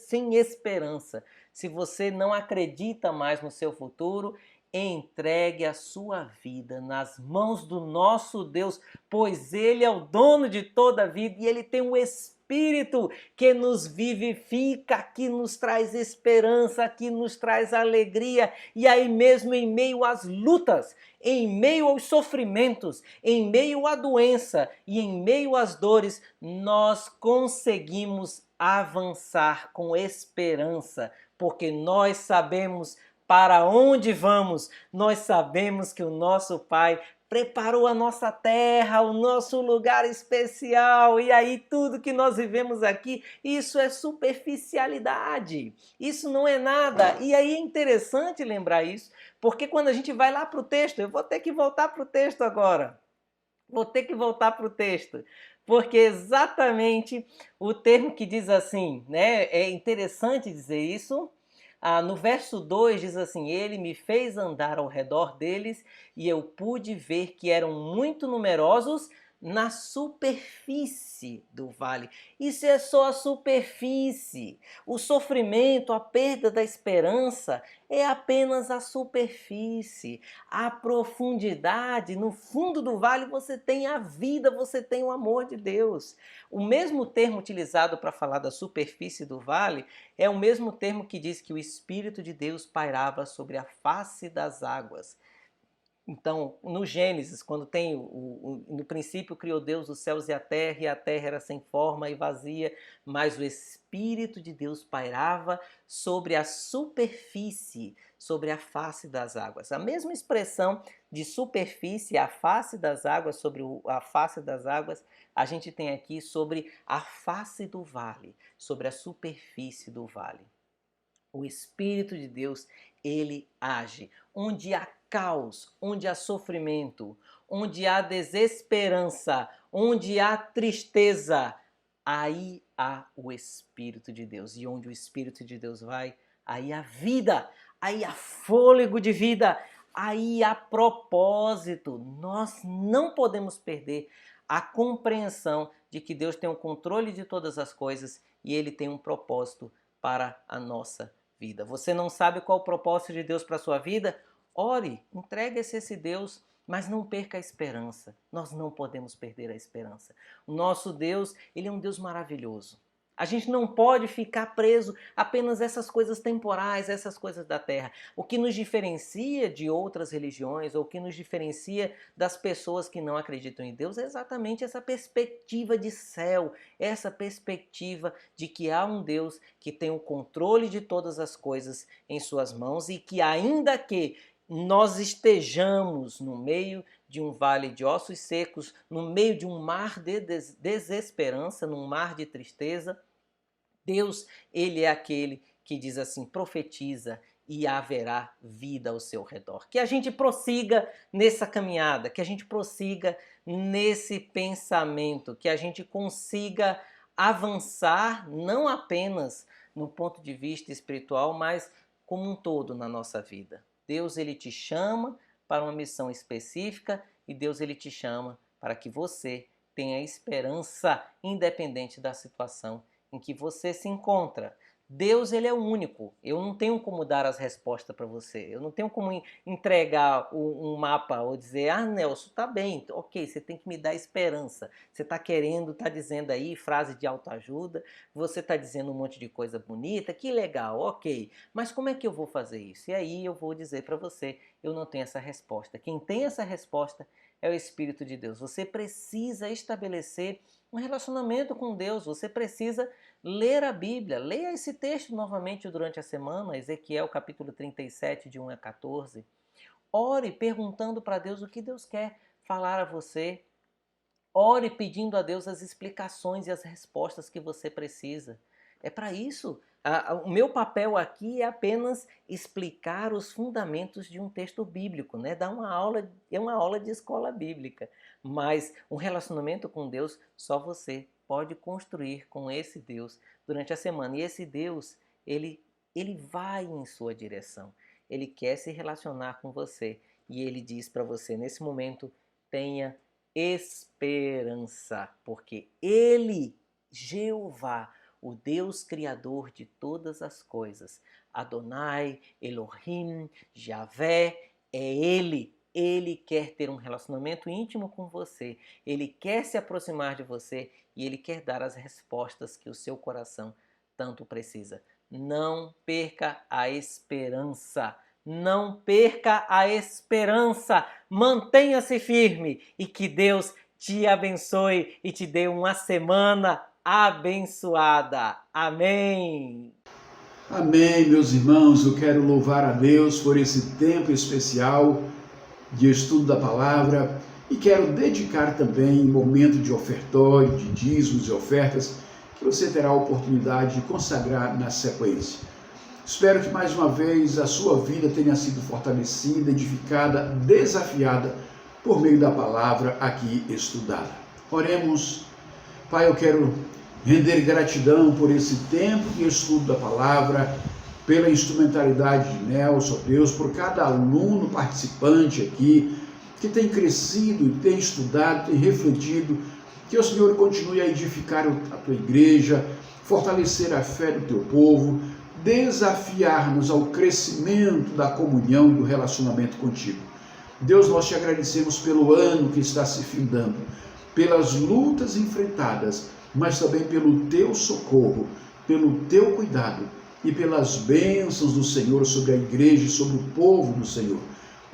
Speaker 3: sem esperança, se você não acredita mais no seu futuro, entregue a sua vida nas mãos do nosso Deus, pois Ele é o dono de toda a vida e Ele tem um Espírito que nos vivifica, que nos traz esperança, que nos traz alegria. E aí mesmo em meio às lutas, em meio aos sofrimentos, em meio à doença e em meio às dores, nós conseguimos avançar com esperança, porque nós sabemos para onde vamos, nós sabemos que o nosso Pai preparou a nossa terra, o nosso lugar especial, e aí tudo que nós vivemos aqui, isso é superficialidade, isso não é nada. E aí é interessante lembrar isso, porque quando a gente vai lá para o texto, eu vou ter que voltar para o texto agora, porque exatamente o termo que diz assim, né, é interessante dizer isso. No verso 2 diz assim: ele me fez andar ao redor deles e eu pude ver que eram muito numerosos na superfície do vale. Isso é só a superfície. O sofrimento, a perda da esperança é apenas a superfície. A profundidade, no fundo do vale você tem a vida, você tem o amor de Deus. O mesmo termo utilizado para falar da superfície do vale é o mesmo termo que diz que o Espírito de Deus pairava sobre a face das águas. Então, no Gênesis, quando tem no princípio criou Deus os céus e a terra era sem forma e vazia, mas o Espírito de Deus pairava sobre a superfície, sobre a face das águas. A mesma expressão de superfície, a face das águas, sobre a face das águas, a gente tem aqui sobre a face do vale, sobre a superfície do vale. O Espírito de Deus, ele age. Onde há caos, onde há sofrimento, onde há desesperança, onde há tristeza, aí há o Espírito de Deus. E onde o Espírito de Deus vai, aí há vida, aí há fôlego de vida, aí há propósito. Nós não podemos perder a compreensão de que Deus tem o controle de todas as coisas e Ele tem um propósito para a nossa vida. Você não sabe qual o propósito de Deus para a sua vida? Ore, entregue-se a esse Deus, mas não perca a esperança. Nós não podemos perder a esperança. O nosso Deus, ele é um Deus maravilhoso. A gente não pode ficar preso apenas a essas coisas temporais, essas coisas da terra. O que nos diferencia de outras religiões, ou o que nos diferencia das pessoas que não acreditam em Deus, é exatamente essa perspectiva de céu, essa perspectiva de que há um Deus que tem o controle de todas as coisas em suas mãos e que, ainda que nós estejamos no meio de um vale de ossos secos, no meio de um mar de desesperança, num mar de tristeza, Deus, ele é aquele que diz assim: profetiza e haverá vida ao seu redor. Que a gente prossiga nessa caminhada, que a gente prossiga nesse pensamento, que a gente consiga avançar não apenas no ponto de vista espiritual, mas como um todo na nossa vida. Deus, ele te chama para uma missão específica e Deus, ele te chama para que você tenha esperança independente da situação em que você se encontra. Deus, ele é o único. Eu não tenho como dar as respostas para você. Eu não tenho como entregar um mapa ou dizer, ah, Nelson, tá bem, ok, você tem que me dar esperança. Você está querendo, está dizendo aí frase de autoajuda, você está dizendo um monte de coisa bonita, que legal, ok. Mas como é que eu vou fazer isso? E aí eu vou dizer para você, eu não tenho essa resposta. Quem tem essa resposta é o Espírito de Deus. Você precisa estabelecer um relacionamento com Deus, você precisa ler a Bíblia. Leia esse texto novamente durante a semana, Ezequiel capítulo 37, de 1 a 14. Ore perguntando para Deus o que Deus quer falar a você. Ore pedindo a Deus as explicações e as respostas que você precisa. É para isso. O meu papel aqui é apenas explicar os fundamentos de um texto bíblico, né? Dar uma aula, é uma aula de escola bíblica. Mas um relacionamento com Deus, só você pode construir com esse Deus durante a semana. E esse Deus, ele vai em sua direção. Ele quer se relacionar com você. E ele diz para você, nesse momento, tenha esperança, porque Ele, Jeová, o Deus Criador de todas as coisas, Adonai, Elohim, Javé, é Ele. Ele quer ter um relacionamento íntimo com você, Ele quer se aproximar de você e Ele quer dar as respostas que o seu coração tanto precisa. Não perca a esperança. Não perca a esperança. Mantenha-se firme e que Deus te abençoe e te dê uma semana abençoada. Amém.
Speaker 1: Amém, meus irmãos. Eu quero louvar a Deus por esse tempo especial de estudo da palavra e quero dedicar também momento de ofertório, de dízimos e ofertas que você terá a oportunidade de consagrar na sequência. Espero que mais uma vez a sua vida tenha sido fortalecida, edificada, desafiada por meio da palavra aqui estudada. Oremos. Pai, eu quero render gratidão por esse tempo de estudo da palavra, pela instrumentalidade de Nelson, Deus, por cada aluno participante aqui, que tem crescido, tem estudado, tem refletido. Que o Senhor continue a edificar a tua igreja, fortalecer a fé do teu povo, desafiar-nos ao crescimento da comunhão e do relacionamento contigo. Deus, nós te agradecemos pelo ano que está se findando, pelas lutas enfrentadas, mas também pelo teu socorro, pelo teu cuidado e pelas bênçãos do Senhor sobre a igreja e sobre o povo do Senhor.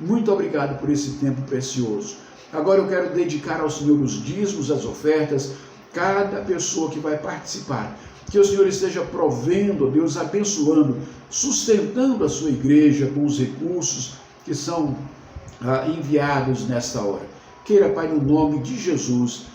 Speaker 1: Muito obrigado por esse tempo precioso. Agora eu quero dedicar ao Senhor os dízimos, as ofertas, cada pessoa que vai participar. Que o Senhor esteja provendo, Deus, abençoando, sustentando a sua igreja com os recursos que são enviados nesta hora. Queira, Pai, no nome de Jesus,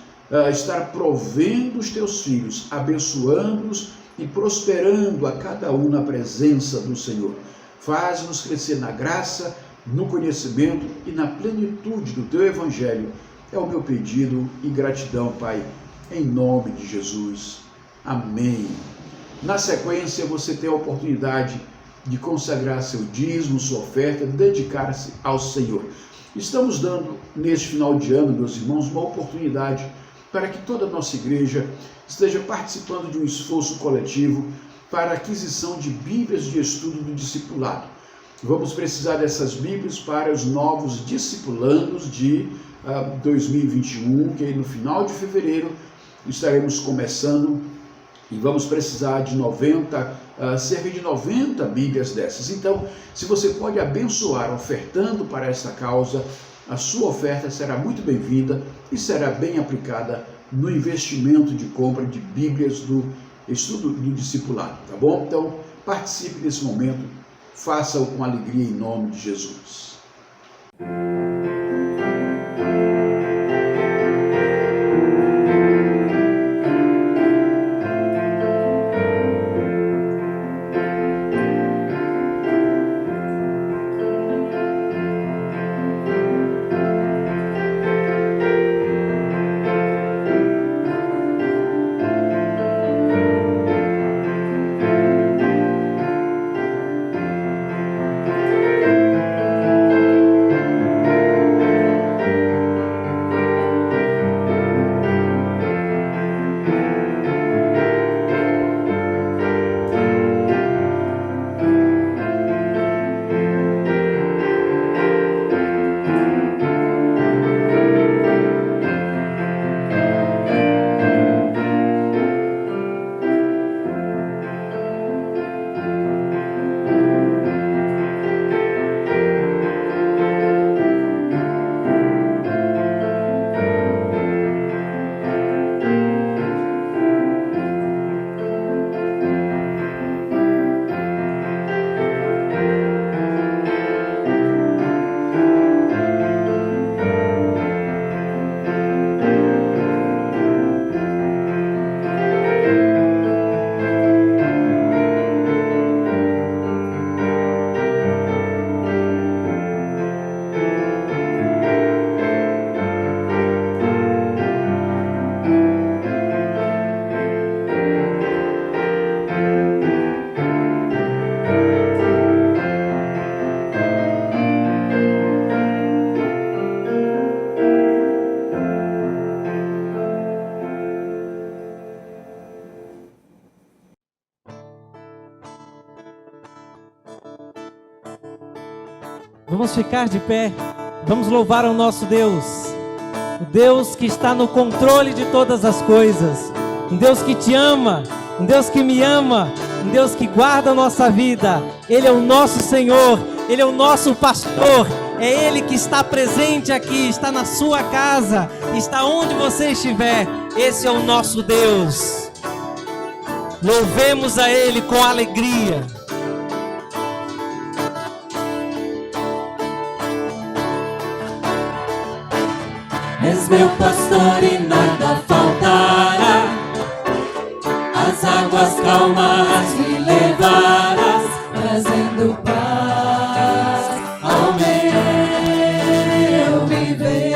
Speaker 1: estar provendo os teus filhos, abençoando-os e prosperando a cada um na presença do Senhor. Faz-nos crescer na graça, no conhecimento e na plenitude do teu evangelho. É o meu pedido e gratidão, Pai, em nome de Jesus. Amém. Na sequência, você tem a oportunidade de consagrar seu dízimo, sua oferta, dedicar-se ao Senhor. Estamos dando, neste final de ano, meus irmãos, uma oportunidade para que toda a nossa igreja esteja participando de um esforço coletivo para a aquisição de Bíblias de estudo do discipulado. Vamos precisar dessas Bíblias para os novos discipulandos de 2021, que no final de fevereiro estaremos começando. E vamos precisar de cerca de 90 Bíblias dessas. Então, se você pode abençoar ofertando para essa causa, a sua oferta será muito bem-vinda e será bem aplicada no investimento de compra de Bíblias do estudo do discipulado, tá bom? Então, participe desse momento, faça-o com alegria em nome de Jesus.
Speaker 4: Vamos ficar de pé, vamos louvar ao nosso Deus, o Deus que está no controle de todas as coisas, um Deus que te ama, um Deus que me ama, um Deus que guarda a nossa vida. Ele é o nosso Senhor, Ele é o nosso pastor, é Ele que está presente aqui, está na sua casa, está onde você estiver. Esse é o nosso Deus. Louvemos a Ele com alegria.
Speaker 2: És meu pastor e nada faltará, as águas calmas me levarás, trazendo paz ao meu viver.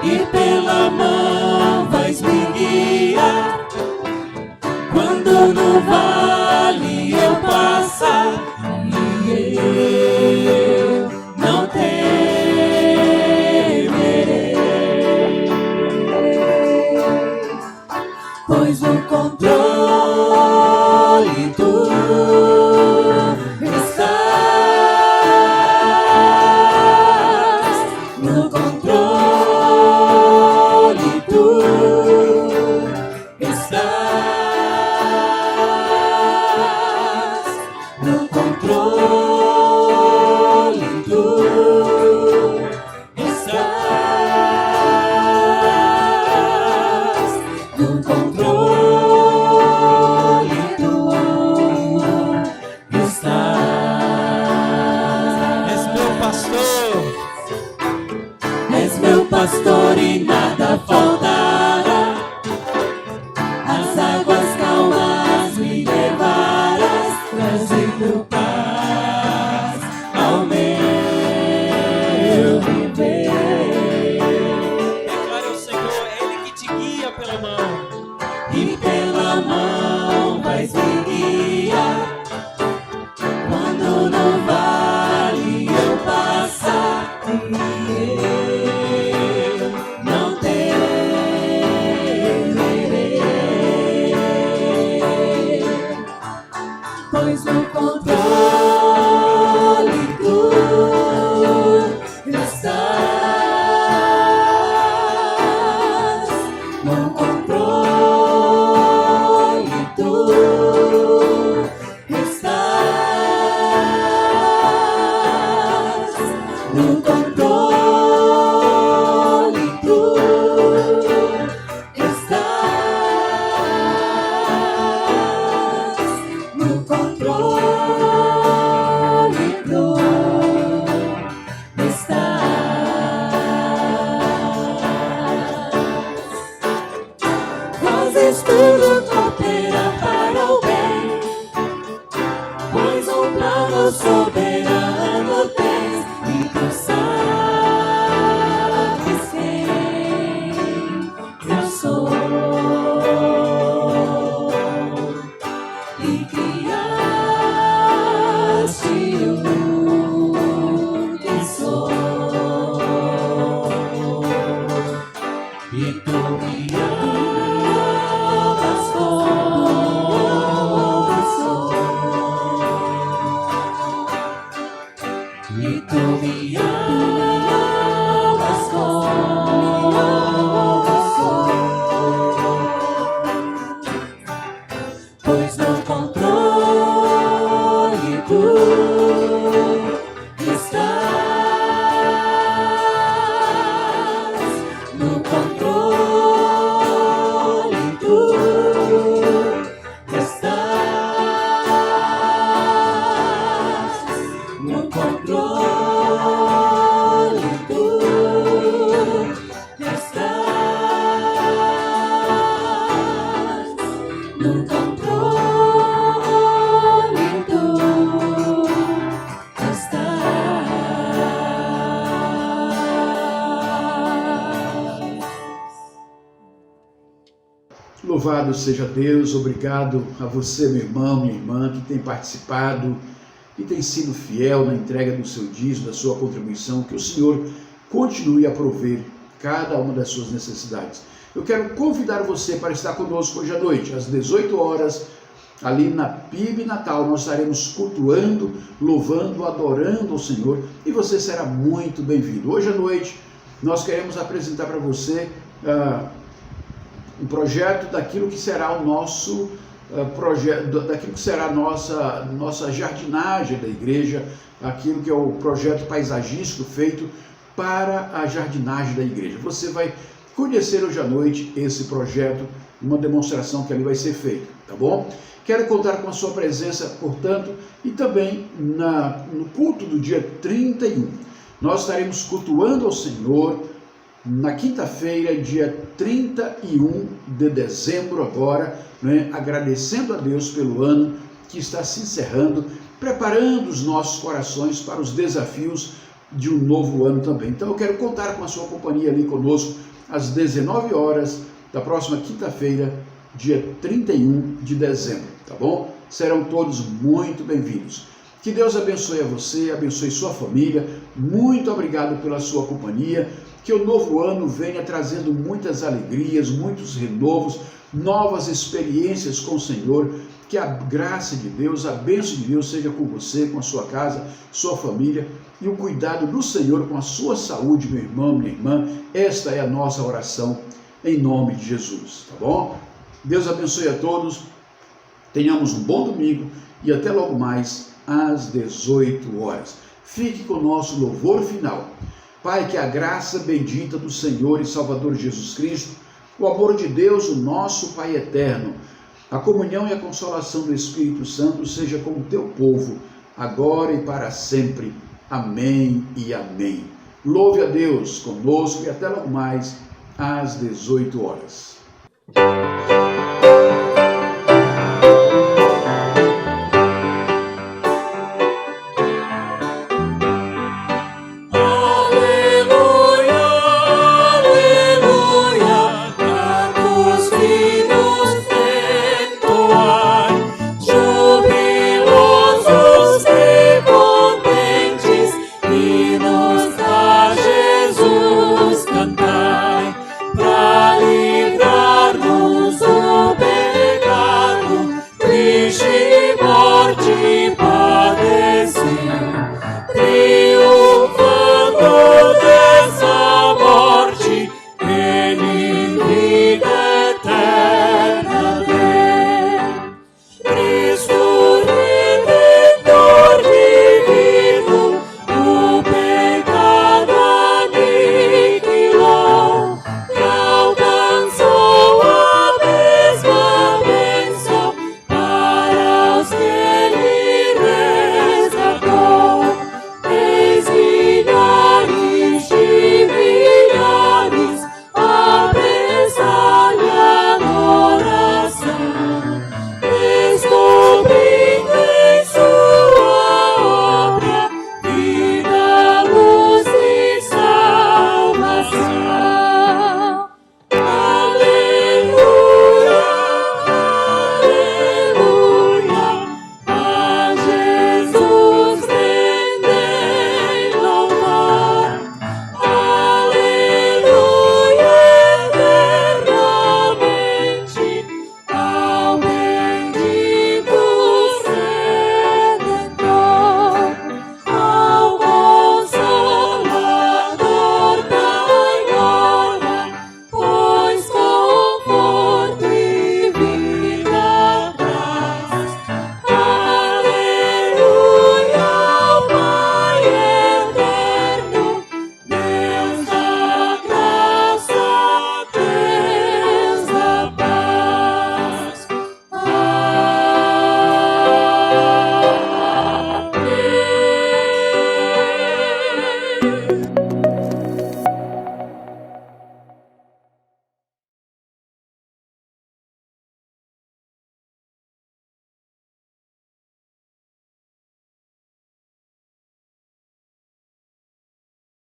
Speaker 2: E pela mão vais me guiar, quando no vale eu passar, e eu não temerei, pois no controle tu estás, no controle tu estás, no controle tu estás, no controle tu estás.
Speaker 4: És meu pastor,
Speaker 2: És meu pastor e nada faltará, as águas calmas me levarás, trazendo paz ao meu viver.
Speaker 4: declara o Senhor, é Ele que te guia pela mão.
Speaker 2: E pela mão vais me guiar, quando no vale eu passar, e eu não temerei, pois no controle tu estás, no controle tu estás, no controle tu estás, no controle tu estás. Fazes tudo cooperar para o bem, pois um plano soberano tens, e tu sabes quem eu sou, e criaste o que sou, e tu me amas como sou, e tu me amas como sou, pois no controle tu estás, no controle tu estás, no controle tu estás, no controle tu estás.
Speaker 1: Louvado seja Deus, obrigado a você, meu irmão, minha irmã, que tem participado e tem sido fiel na entrega do seu dízimo, da sua contribuição. Que o Senhor continue a prover cada uma das suas necessidades. Eu quero convidar você para estar conosco hoje à noite, às 18 horas, ali na PIB Natal, nós estaremos cultuando, louvando, adorando ao Senhor, e você será muito bem-vindo. Hoje à noite, nós queremos apresentar para você um projeto daquilo que será o nosso projeto, daquilo que será a nossa jardinagem da igreja, aquilo que é o projeto paisagístico feito para a jardinagem da igreja. Você vai conhecer hoje à noite esse projeto, uma demonstração que ali vai ser feita, tá bom? Quero contar com a sua presença, portanto, e também no culto do dia 31. Nós estaremos cultuando ao Senhor na quinta-feira, dia 31 de dezembro agora, né, agradecendo a Deus pelo ano que está se encerrando, preparando os nossos corações para os desafios de um novo ano também. Então eu quero contar com a sua companhia ali conosco às 19 horas da próxima quinta-feira, dia 31 de dezembro, tá bom? Serão todos muito bem-vindos. Que Deus abençoe a você, abençoe sua família. Muito obrigado pela sua companhia. Que o novo ano venha trazendo muitas alegrias, muitos renovos, novas experiências com o Senhor. Que a graça de Deus, a bênção de Deus seja com você, com a sua casa, sua família, e o cuidado do Senhor com a sua saúde, meu irmão, minha irmã. Esta é a nossa oração em nome de Jesus, tá bom? Deus abençoe a todos, tenhamos um bom domingo e até logo mais às 18 horas. Fique com o nosso louvor final. Pai, que a graça bendita do Senhor e Salvador Jesus Cristo, o amor de Deus, o nosso Pai eterno, a comunhão e a consolação do Espírito Santo seja com o teu povo, agora e para sempre. Amém e amém. Louve a Deus conosco e até logo mais às 18 horas.